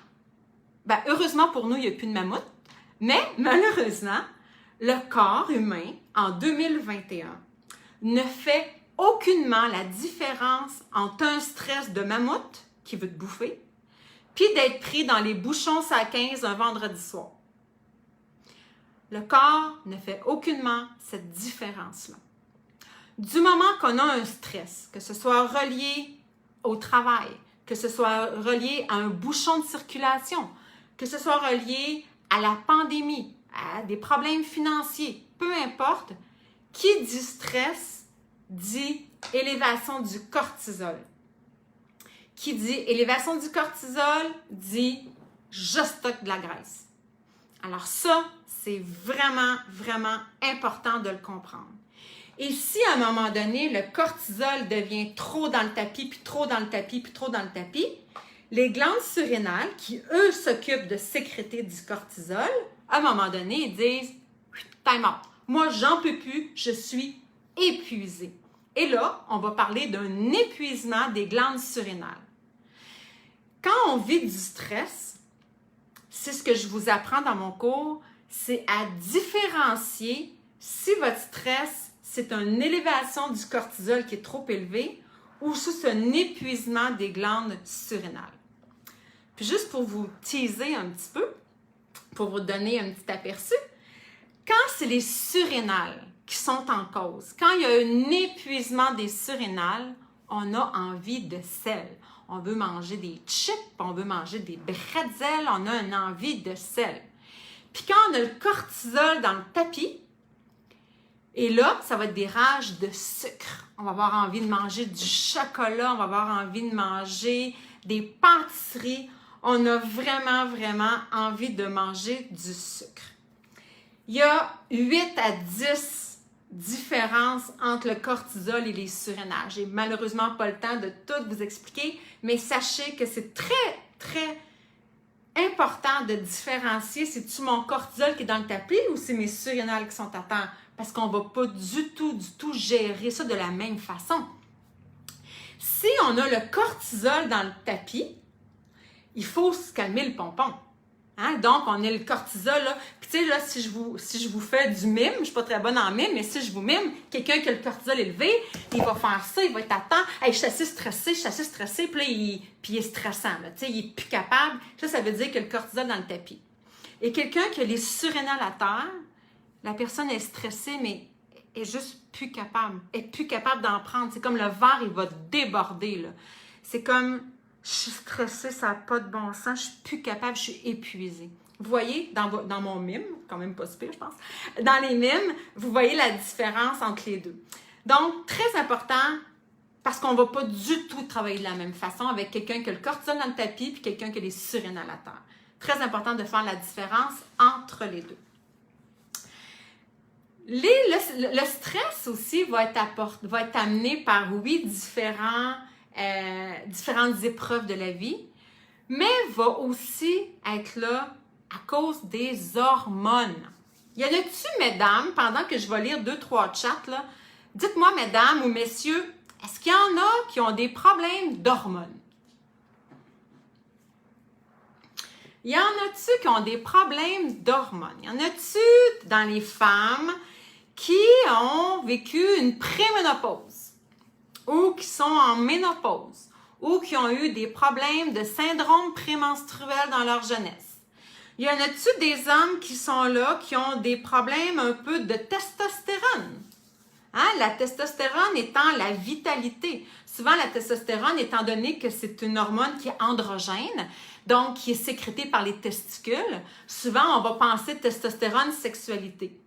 heureusement pour nous, il n'y a plus de mammouth, mais malheureusement, le corps humain, en 2021, ne fait aucunement la différence entre un stress de mammouth qui veut te bouffer, puis d'être pris dans les bouchons à 15 un vendredi soir. Le corps ne fait aucunement cette différence-là. Du moment qu'on a un stress, que ce soit relié au travail, que ce soit relié à un bouchon de circulation, que ce soit relié à la pandémie, à des problèmes financiers, peu importe, qui dit stress dit élévation du cortisol. Qui dit élévation du cortisol dit je stocke de la graisse. Alors ça, c'est vraiment, vraiment important de le comprendre. Et si à un moment donné, le cortisol devient trop dans le tapis, puis trop dans le tapis, puis trop dans le tapis, les glandes surrénales, qui eux s'occupent de sécréter du cortisol, à un moment donné, ils disent « time out, moi j'en peux plus, je suis épuisée ». Et là, on va parler d'un épuisement des glandes surrénales. Quand on vit du stress, c'est ce que je vous apprends dans mon cours, c'est à différencier si votre stress, c'est une élévation du cortisol qui est trop élevée ou si c'est un épuisement des glandes surrénales. Puis juste pour vous teaser un petit peu, pour vous donner un petit aperçu, quand c'est les surrénales qui sont en cause, quand il y a un épuisement des surrénales, on a envie de sel. On veut manger des chips, on veut manger des bretzels, on a une envie de sel. Puis quand on a le cortisol dans le tapis, et là, ça va être des rages de sucre. On va avoir envie de manger du chocolat, on va avoir envie de manger des pâtisseries. On a vraiment, vraiment envie de manger du sucre. Il y a 8 à 10 différences entre le cortisol et les surrénales. J'ai malheureusement pas le temps de tout vous expliquer, mais sachez que c'est très, très important de différencier si c'est mon cortisol qui est dans le tapis ou c'est mes surrénales qui sont à terre. Parce qu'on ne va pas du tout gérer ça de la même façon. Si on a le cortisol dans le tapis, il faut se calmer le pompon. Hein? Donc, on a le cortisol, là. Puis, tu sais, là, si je vous fais du mime, je ne suis pas très bonne en mime, mais si je vous mime, quelqu'un qui a le cortisol élevé, il va faire ça, il va être à temps. Hey, je suis assez stressée, puis là, il est stressant, là. Tu sais, il n'est plus capable. Ça veut dire que le cortisol dans le tapis. Et quelqu'un qui a les surrénales à terre, la personne est stressée, mais est juste plus capable. Elle n'est plus capable d'en prendre. C'est comme le verre, il va déborder, là. C'est comme Je suis stressée, ça n'a pas de bon sens, je suis plus capable, je suis épuisée. Vous voyez, dans mon mime, quand même pas super, je pense, dans les mimes, vous voyez la différence entre les deux. Donc, très important, parce qu'on ne va pas du tout travailler de la même façon avec quelqu'un qui a le cortisol dans le tapis puis quelqu'un qui a les surinhalateurs. Très important de faire la différence entre les deux. Le stress aussi va être amené par, oui, différentes épreuves de la vie, mais va aussi être là à cause des hormones. Y en a-tu, mesdames, pendant que je vais lire 2-3 chats, là, dites-moi, mesdames ou messieurs, est-ce qu'il y en a qui ont des problèmes d'hormones? Y en a-tu qui ont des problèmes d'hormones? Y en a-tu dans les femmes qui ont vécu une préménopause ou qui sont en ménopause ou qui ont eu des problèmes de syndrome prémenstruel dans leur jeunesse? Y en a-tu des hommes qui sont là, qui ont des problèmes un peu de testostérone? Hein? La testostérone étant la vitalité. Souvent, la testostérone, étant donné que c'est une hormone qui est androgène, donc qui est sécrétée par les testicules, souvent, on va penser testostérone, sexualité.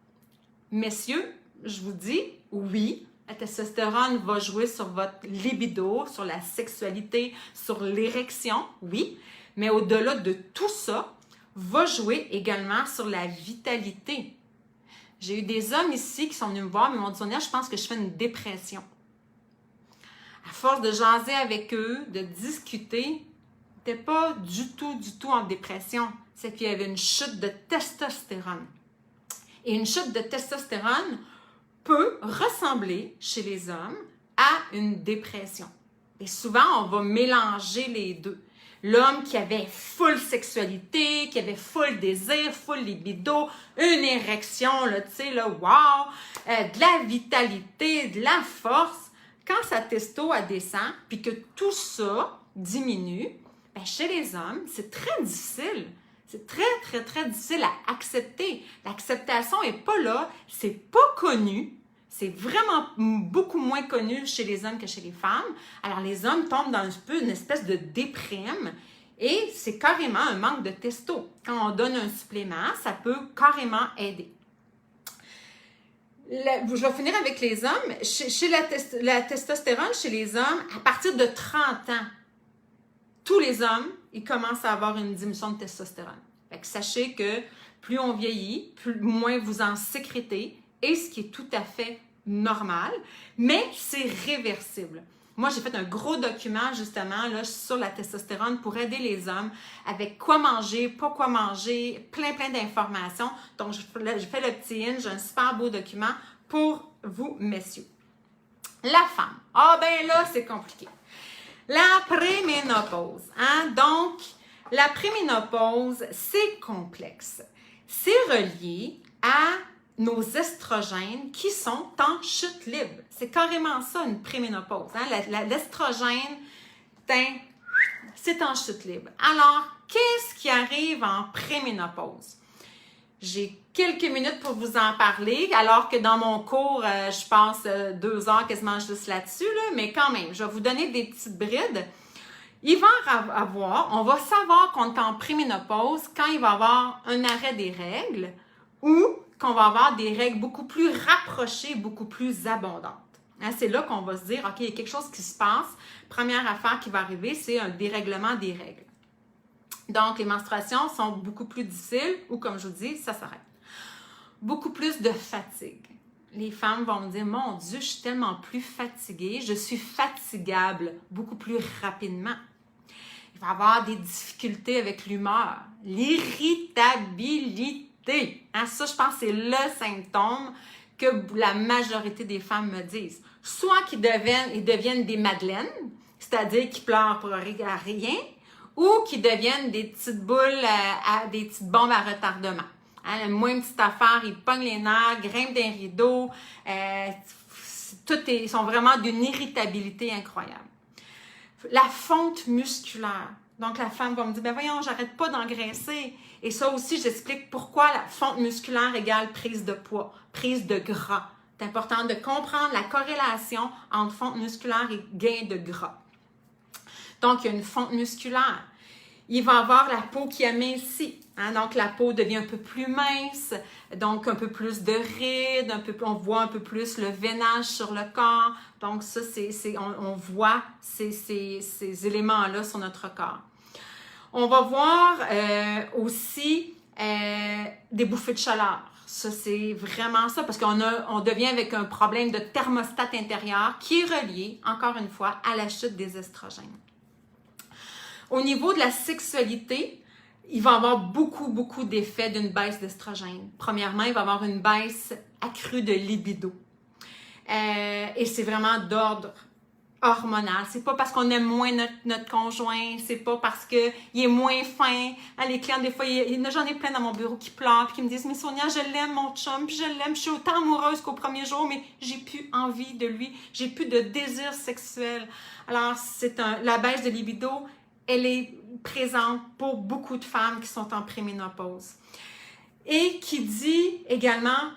Messieurs, je vous dis, oui, la testostérone va jouer sur votre libido, sur la sexualité, sur l'érection, oui, mais au-delà de tout ça, va jouer également sur la vitalité. J'ai eu des hommes ici qui sont venus me voir, mais m'ont dit, Sonia, je pense que je fais une dépression. À force de jaser avec eux, de discuter, ils n'étaient pas du tout en dépression. C'est qu'il y avait une chute de testostérone. Et une chute de testostérone peut ressembler chez les hommes à une dépression. Et souvent, on va mélanger les deux. L'homme qui avait full sexualité, qui avait full désir, full libido, une érection, là, tu sais, là, wow, de la vitalité, de la force. Quand sa testo descend, puis que tout ça diminue, bien, chez les hommes, c'est très difficile. C'est très difficile à accepter. L'acceptation n'est pas là, c'est pas connu. C'est vraiment beaucoup moins connu chez les hommes que chez les femmes. Alors, les hommes tombent dans un peu une espèce de déprime et c'est carrément un manque de testo. Quand on donne un supplément, ça peut carrément aider. Je vais finir avec les hommes. Chez la testostérone, chez les hommes, à partir de 30 ans, tous les hommes, ils commencent à avoir une diminution de testostérone. Fait que sachez que plus on vieillit, moins vous en sécrétez, et ce qui est tout à fait normal, mais c'est réversible. Moi, j'ai fait un gros document justement là, sur la testostérone pour aider les hommes avec quoi manger, pas quoi manger, plein d'informations. Donc, je fais le petit in, j'ai un super beau document pour vous, messieurs. La femme. Ah ben là, c'est compliqué. La préménopause. Hein? Donc, la préménopause, c'est complexe. C'est relié à nos estrogènes qui sont en chute libre. C'est carrément ça, une préménopause. Hein? L'estrogène, c'est en chute libre. Alors, qu'est-ce qui arrive en préménopause? J'ai quelques minutes pour vous en parler, alors que dans mon cours, je passe 2 heures quasiment juste là-dessus, là, mais quand même, je vais vous donner des petites brides. Il va on va savoir qu'on est en préménopause quand il va y avoir un arrêt des règles ou qu'on va avoir des règles beaucoup plus rapprochées, beaucoup plus abondantes. Hein, c'est là qu'on va se dire, OK, il y a quelque chose qui se passe. Première affaire qui va arriver, c'est un dérèglement des règles. Donc, les menstruations sont beaucoup plus difficiles ou, comme je vous dis, ça s'arrête. Beaucoup plus de fatigue. Les femmes vont me dire, mon Dieu, je suis tellement plus fatiguée, je suis fatigable beaucoup plus rapidement. Il va y avoir des difficultés avec l'humeur, l'irritabilité. Hein, ça, je pense que c'est le symptôme que la majorité des femmes me disent. Soit qu'ils deviennent des madeleines, c'est-à-dire qu'ils pleurent pour rien, ou qu'ils deviennent des petites boules, des petites bombes à retardement. Hein, moins une petite affaire, ils pognent les nerfs, grimpent d'un rideau. Ils sont vraiment d'une irritabilité incroyable. La fonte musculaire. Donc, la femme va me dire, ben voyons, j'arrête pas d'engraisser. Et ça aussi, j'explique pourquoi la fonte musculaire égale prise de poids, prise de gras. C'est important de comprendre la corrélation entre fonte musculaire et gain de gras. Donc, il y a une fonte musculaire. Il va avoir la peau qui amincit. Hein? Donc, la peau devient un peu plus mince, donc un peu plus de rides, on voit un peu plus le veinage sur le corps. Donc, ça, on voit ces éléments-là sur notre corps. On va voir aussi des bouffées de chaleur. Ça, c'est vraiment ça, parce on devient avec un problème de thermostat intérieur qui est relié, encore une fois, à la chute des estrogènes. Au niveau de la sexualité, il va y avoir beaucoup d'effets d'une baisse d'estrogène. Premièrement, il va y avoir une baisse accrue de libido. Et c'est vraiment d'ordre hormonal. C'est pas parce qu'on aime moins notre conjoint, c'est pas parce qu'il est moins fin. Hein, les clients, des fois, j'en ai plein dans mon bureau qui pleurent puis qui me disent « Mais Sonia, je l'aime, mon chum, puis je l'aime, je suis autant amoureuse qu'au premier jour, mais j'ai plus envie de lui, j'ai plus de désir sexuel. » Alors, la baisse de libido, elle est présente pour beaucoup de femmes qui sont en préménopause. Et qui dit également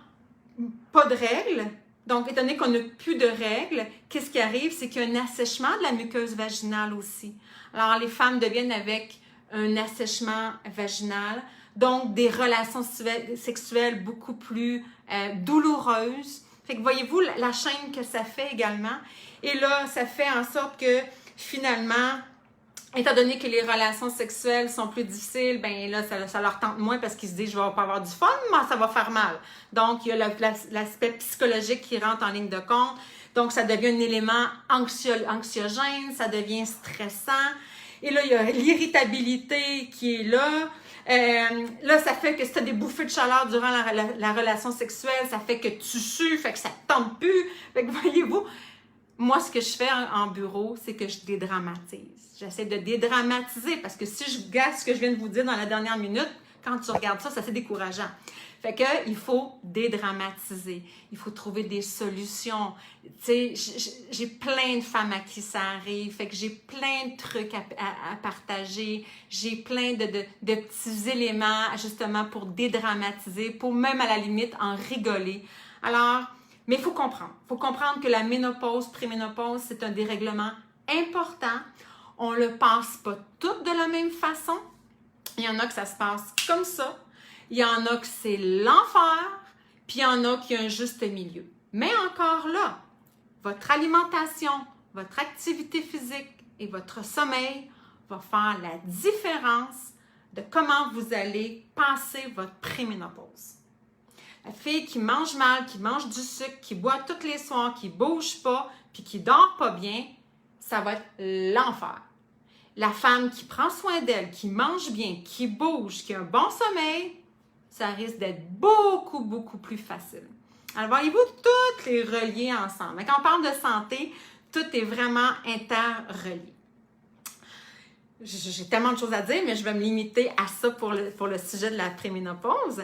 pas de règles. Donc, étant donné qu'on n'a plus de règles, qu'est-ce qui arrive? C'est qu'il y a un assèchement de la muqueuse vaginale aussi. Alors, les femmes deviennent avec un assèchement vaginal, donc des relations sexuelles beaucoup plus douloureuses. Fait que voyez-vous la chaîne que ça fait également. Et là, ça fait en sorte que finalement, étant donné que les relations sexuelles sont plus difficiles, ben là, ça leur tente moins parce qu'ils se disent « je vais pas avoir du fun, mais ça va faire mal ». Donc, il y a l'aspect psychologique qui rentre en ligne de compte. Donc, ça devient un élément anxiogène, ça devient stressant. Et là, il y a l'irritabilité qui est là. Là, ça fait que si tu as des bouffées de chaleur durant la relation sexuelle, ça fait que tu sues, fait que ça ne tente plus. Fait que voyez-vous, moi, ce que je fais en bureau, c'est que je dédramatise. J'essaie de dédramatiser parce que si je regarde ce que je viens de vous dire dans la dernière minute, quand tu regardes ça, c'est décourageant. Fait que il faut dédramatiser. Il faut trouver des solutions. Tu sais, j'ai plein de femmes à qui ça arrive. Fait que j'ai plein de trucs à partager. J'ai plein de petits éléments justement pour dédramatiser, pour même à la limite en rigoler. Alors, mais il faut comprendre. Il faut comprendre que la ménopause, préménopause, c'est un dérèglement important. On ne le passe pas toutes de la même façon. Il y en a que ça se passe comme ça. Il y en a que c'est l'enfer. Puis il y en a qui ont un juste milieu. Mais encore là, votre alimentation, votre activité physique et votre sommeil va faire la différence de comment vous allez passer votre préménopause. La fille qui mange mal, qui mange du sucre, qui boit tous les soirs, qui ne bouge pas, puis qui ne dort pas bien, ça va être l'enfer. La femme qui prend soin d'elle, qui mange bien, qui bouge, qui a un bon sommeil, ça risque d'être beaucoup plus facile. Alors, voyez-vous, toutes les reliées ensemble. Quand on parle de santé, tout est vraiment interrelié. J'ai tellement de choses à dire, mais je vais me limiter à ça pour le sujet de la préménopause.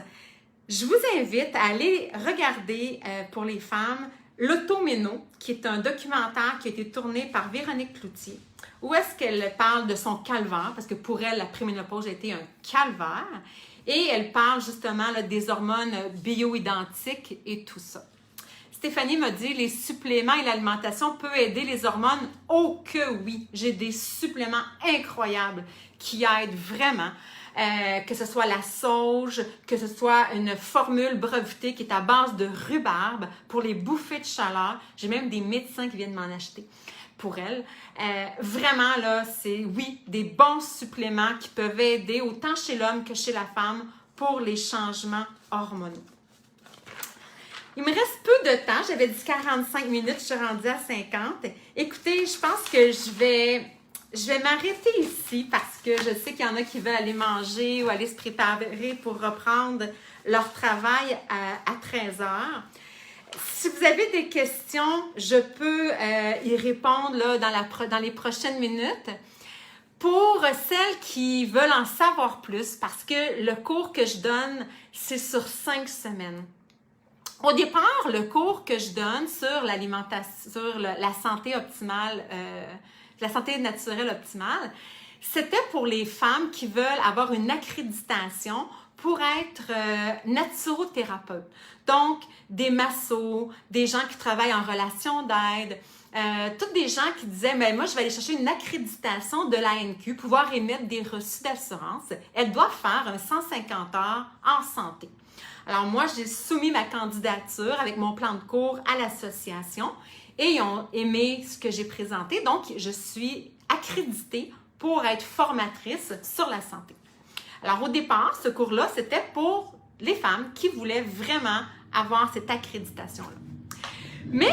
Je vous invite à aller regarder pour les femmes l'Automéno, qui est un documentaire qui a été tourné par Véronique Cloutier, où est-ce qu'elle parle de son calvaire, parce que pour elle, la préménopause a été un calvaire, et elle parle justement là, des hormones bioidentiques et tout ça. Stéphanie m'a dit, les suppléments et l'alimentation peuvent aider les hormones? Oh que oui! J'ai des suppléments incroyables qui aident vraiment. Que ce soit la sauge, que ce soit une formule brevetée qui est à base de rhubarbe pour les bouffées de chaleur. J'ai même des médecins qui viennent m'en acheter pour elles. Vraiment, là, c'est, oui, des bons suppléments qui peuvent aider autant chez l'homme que chez la femme pour les changements hormonaux. Il me reste peu de temps. J'avais dit 45 minutes, je suis rendue à 50. Écoutez, je pense que je vais m'arrêter ici parce que je sais qu'il y en a qui veulent aller manger ou aller se préparer pour reprendre leur travail à 13 heures. Si vous avez des questions, je peux y répondre là, dans les prochaines minutes. Pour celles qui veulent en savoir plus, parce que le cours que je donne, c'est sur 5 semaines. Au départ, le cours que je donne sur l'alimentation, sur la santé optimale, la santé naturelle optimale, c'était pour les femmes qui veulent avoir une accréditation pour être naturothérapeute. Donc, des massos, des gens qui travaillent en relation d'aide, toutes des gens qui disaient, mais moi, je vais aller chercher une accréditation de l'ANQ, pouvoir émettre des reçus d'assurance. Elles doivent faire un 150 heures en santé. Alors moi, j'ai soumis ma candidature avec mon plan de cours à l'association et ils ont aimé ce que j'ai présenté. Donc, je suis accréditée pour être formatrice sur la santé. Alors au départ, ce cours-là, c'était pour les femmes qui voulaient vraiment avoir cette accréditation-là. Mais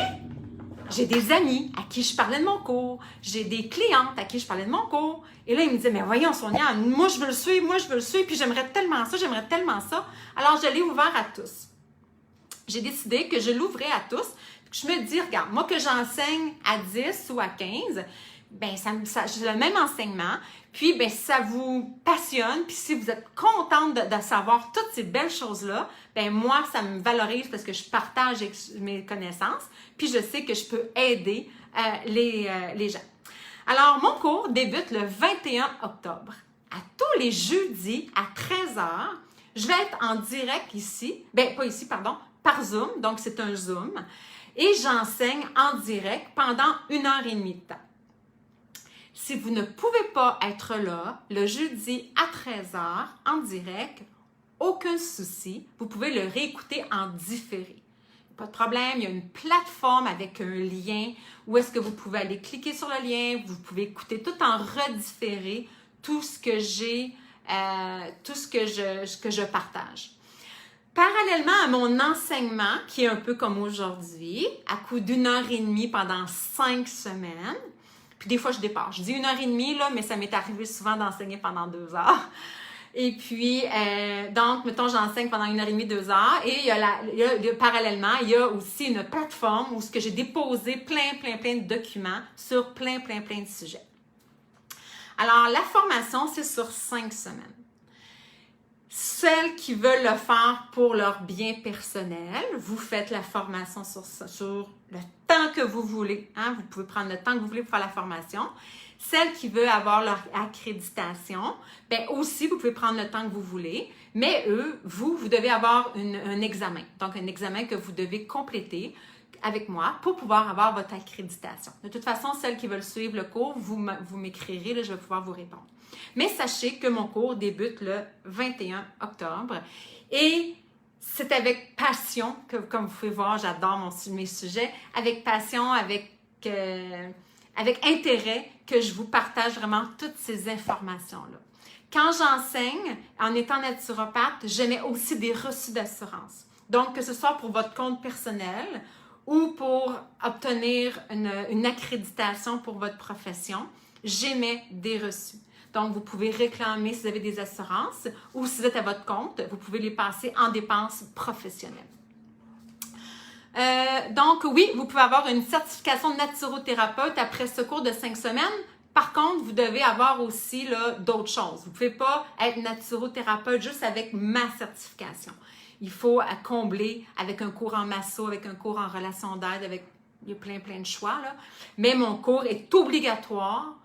j'ai des amis à qui je parlais de mon cours, j'ai des clientes à qui je parlais de mon cours, et là, ils me disaient, mais voyons Sonia, moi je veux le suivre, puis j'aimerais tellement ça. Alors, je l'ai ouvert à tous. J'ai décidé que je l'ouvrais à tous. Je me dis, regarde, moi que j'enseigne à 10 ou à 15, ben j'ai le même enseignement, puis ben ça vous passionne, puis si vous êtes contente de savoir toutes ces belles choses-là, ben moi, ça me valorise parce que je partage mes connaissances, puis je sais que je peux aider les gens. Alors, mon cours débute le 21 octobre. À tous les jeudis à 13h, je vais être en direct ici, par Zoom, donc c'est un Zoom, et j'enseigne en direct pendant 1h30 de temps. Si vous ne pouvez pas être là le jeudi à 13h en direct, aucun souci, vous pouvez le réécouter en différé. Pas de problème, il y a une plateforme avec un lien où est-ce que vous pouvez aller cliquer sur le lien, vous pouvez écouter tout en redifféré tout ce que j'ai, tout ce que je partage. Parallèlement à mon enseignement, qui est un peu comme aujourd'hui, à coup d'1h30 pendant 5 semaines, puis des fois je dépasse. Je dis 1h30, là, mais ça m'est arrivé souvent d'enseigner pendant 2 heures. Et puis, donc, mettons, j'enseigne pendant 1h30, 2 heures. Et parallèlement, il y a aussi une plateforme où j'ai déposé plein de documents sur plein de sujets. Alors, la formation, c'est sur 5 semaines. Celles qui veulent le faire pour leur bien personnel, vous faites la formation sur le temps que vous voulez. Hein? Vous pouvez prendre le temps que vous voulez pour faire la formation. Celles qui veulent avoir leur accréditation, bien aussi, vous pouvez prendre le temps que vous voulez, mais vous devez avoir un examen. Donc, un examen que vous devez compléter avec moi pour pouvoir avoir votre accréditation. De toute façon, celles qui veulent suivre le cours, vous m'écrirez, là, je vais pouvoir vous répondre. Mais sachez que mon cours débute le 21 octobre et c'est avec passion, que, comme vous pouvez voir, j'adore mes sujets, avec passion, avec intérêt que je vous partage vraiment toutes ces informations-là. Quand j'enseigne, en étant naturopathe, je mets aussi des reçus d'assurance. Donc, que ce soit pour votre compte personnel ou pour obtenir une accréditation pour votre profession, j'émets des reçus. Donc, vous pouvez réclamer si vous avez des assurances ou si vous êtes à votre compte, vous pouvez les passer en dépenses professionnelles. Donc, oui, vous pouvez avoir une certification de naturothérapeute après ce cours de 5 semaines. Par contre, vous devez avoir aussi d'autres choses. Vous ne pouvez pas être naturothérapeute juste avec ma certification. Il faut combler avec un cours en masso, avec un cours en relation d'aide, il y a plein de choix, là. Mais mon cours est obligatoire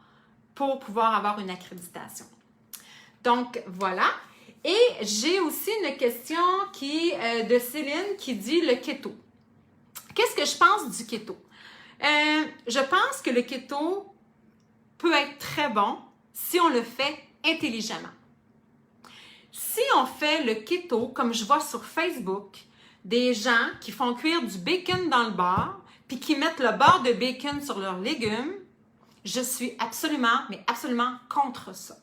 pour pouvoir avoir une accréditation. Donc, voilà. Et j'ai aussi une question de Céline qui dit le keto. Qu'est-ce que je pense du keto? Je pense que le keto peut être très bon si on le fait intelligemment. Si on fait le keto, comme je vois sur Facebook, des gens qui font cuire du bacon dans le beurre, puis qui mettent le beurre de bacon sur leurs légumes, je suis absolument contre ça.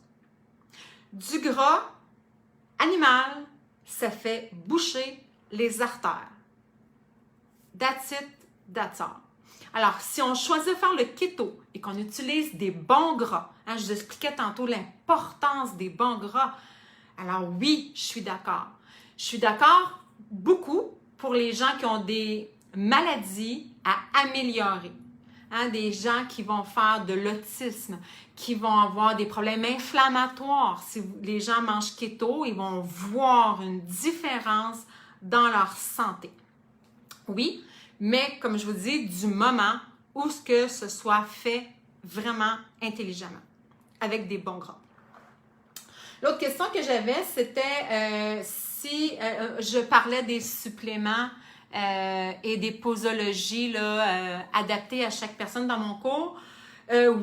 Du gras animal, ça fait boucher les artères. That's it, that's all. Alors, si on choisit de faire le keto et qu'on utilise des bons gras, hein, je vous expliquais tantôt l'importance des bons gras, alors oui, je suis d'accord. Je suis d'accord beaucoup pour les gens qui ont des maladies à améliorer. Hein, des gens qui vont faire de l'autisme, qui vont avoir des problèmes inflammatoires. Si les gens mangent keto, ils vont voir une différence dans leur santé. Oui, mais comme je vous dis, du moment où ce soit fait vraiment intelligemment, avec des bons gras. L'autre question que j'avais, c'était si je parlais des suppléments et des posologies là, adaptées à chaque personne dans mon cours?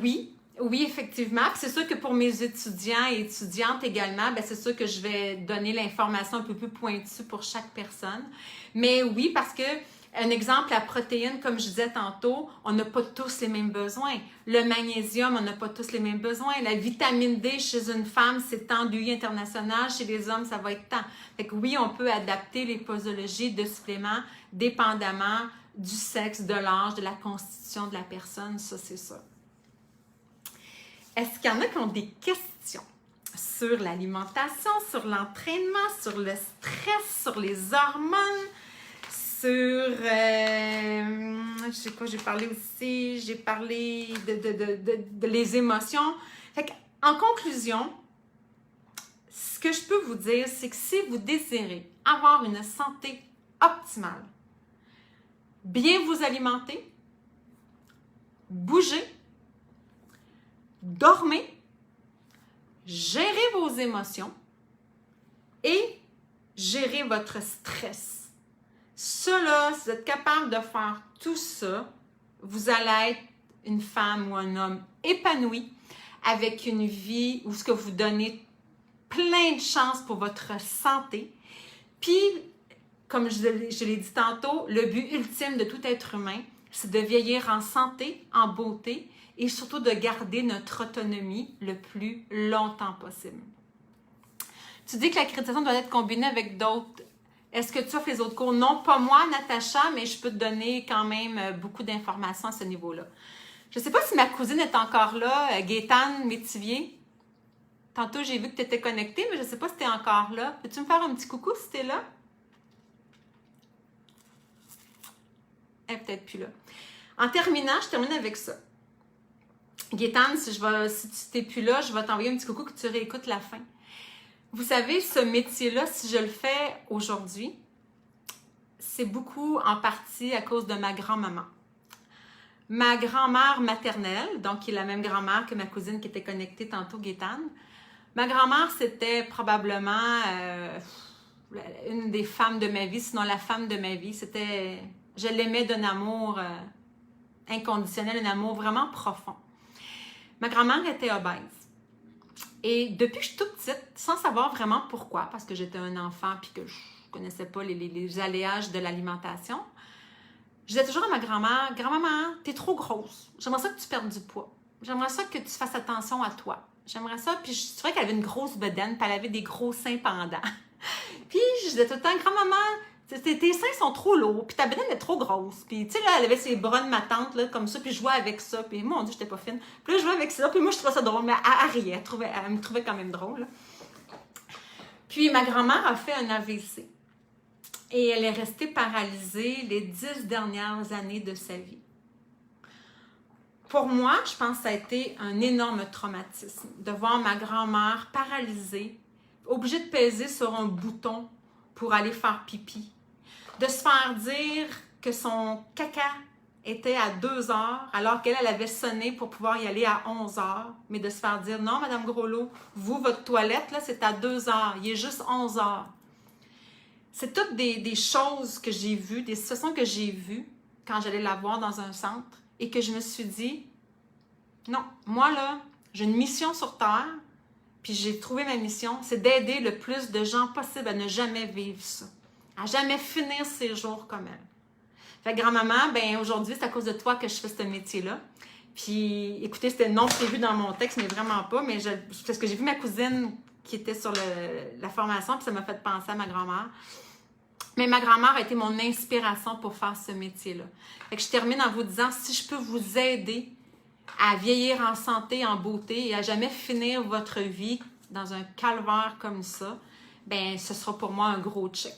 Oui. Oui, effectivement. Puis c'est sûr que pour mes étudiants et étudiantes également, ben c'est sûr que je vais donner l'information un peu plus pointue pour chaque personne. Mais oui, parce que, un exemple, la protéine, comme je disais tantôt, on n'a pas tous les mêmes besoins. Le magnésium, on n'a pas tous les mêmes besoins. La vitamine D chez une femme, c'est tant d'UI international. Chez les hommes, ça va être tant. Fait que oui, on peut adapter les posologies de suppléments dépendamment du sexe, de l'âge, de la constitution de la personne. Ça, c'est ça. Est-ce qu'il y en a qui ont des questions sur l'alimentation, sur l'entraînement, sur le stress, sur les hormones, sur... je sais quoi, j'ai parlé aussi, j'ai parlé de les émotions. Fait en conclusion, ce que je peux vous dire, c'est que si vous désirez avoir une santé optimale, bien vous alimenter, bouger, dormez, gérez vos émotions et gérez votre stress. Ça, si vous êtes capable de faire tout ça, vous allez être une femme ou un homme épanoui avec une vie où ce que vous donnez plein de chances pour votre santé. Puis, comme je l'ai dit tantôt, le but ultime de tout être humain, c'est de vieillir en santé, en beauté et surtout de garder notre autonomie le plus longtemps possible. Tu dis que l'accréditation doit être combinée avec d'autres. Est-ce que tu offres les autres cours? Non, pas moi, Natacha, mais je peux te donner quand même beaucoup d'informations à ce niveau-là. Je ne sais pas si ma cousine est encore là, Gaétane Métivier. Tantôt, j'ai vu que tu étais connectée, mais je ne sais pas si tu es encore là. Peux-tu me faire un petit coucou si tu es là? Elle n'est peut-être plus là. En terminant, je termine avec ça. Gaétane, si tu n'es plus là, je vais t'envoyer un petit coucou que tu réécoutes la fin. Vous savez, ce métier-là, si je le fais aujourd'hui, c'est beaucoup en partie à cause de ma grand-maman. Ma grand-mère maternelle, donc qui est la même grand-mère que ma cousine qui était connectée tantôt, Gaétane, ma grand-mère, c'était probablement une des femmes de ma vie, sinon la femme de ma vie. Je l'aimais d'un amour inconditionnel, un amour vraiment profond. Ma grand-mère était obèse. Et depuis que je suis toute petite, sans savoir vraiment pourquoi, parce que j'étais un enfant et que je ne connaissais pas les aléages de l'alimentation, je disais toujours à ma grand-mère, « Grand-maman, t'es trop grosse. J'aimerais ça que tu perdes du poids. J'aimerais ça que tu fasses attention à toi. J'aimerais ça. » Puis je trouvais qu'elle avait une grosse bedaine, puis elle avait des gros seins pendants. Puis je disais tout le temps, « Grand-maman, tes seins sont trop lourds, puis ta bedaine est trop grosse. » Puis tu sais, là, elle avait ses bras de ma tante, là, comme ça, puis je jouais avec ça. Puis mon Dieu, j'étais pas fine. Puis là, je jouais avec ça, puis moi, je trouvais ça drôle, mais elle riait. Elle me trouvait quand même drôle. Là. Puis ma grand-mère a fait un AVC. Et elle est restée paralysée les 10 dernières années de sa vie. Pour moi, je pense que ça a été un énorme traumatisme de voir ma grand-mère paralysée, obligée de peser sur un bouton pour aller faire pipi, de se faire dire que son caca était à 2 heures, alors qu'elle avait sonné pour pouvoir y aller à 11 heures, mais de se faire dire « Non, Madame Groslot, vous, votre toilette, là, c'est à 2 heures, il est juste 11 heures. » C'est toutes des choses que j'ai vues, des situations que j'ai vues quand j'allais la voir dans un centre et que je me suis dit « Non, moi, là, j'ai une mission sur Terre, puis j'ai trouvé ma mission, c'est d'aider le plus de gens possible à ne jamais vivre ça, à jamais finir ses jours comme elle. » Fait que grand-maman, ben aujourd'hui, c'est à cause de toi que je fais ce métier-là. Puis, écoutez, c'était non prévu dans mon texte, mais vraiment pas. Mais parce que j'ai vu ma cousine qui était sur la formation, puis ça m'a fait penser à ma grand-mère. Mais ma grand-mère a été mon inspiration pour faire ce métier-là. Fait que je termine en vous disant, si je peux vous aider à vieillir en santé, en beauté et à jamais finir votre vie dans un calvaire comme ça, ben ce sera pour moi un gros check.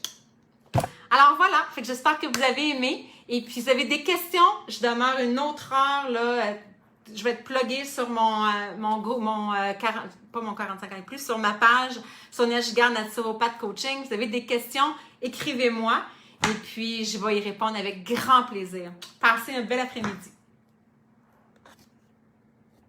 Alors voilà, fait que j'espère que vous avez aimé. Et puis, si vous avez des questions, je demeure une autre heure, là. Je vais être pluguée sur pas mon 45 ans et plus, sur ma page Sonia Giguère Naturopathe Coaching. Si vous avez des questions, écrivez-moi. Et puis, je vais y répondre avec grand plaisir. Passez un bel après-midi.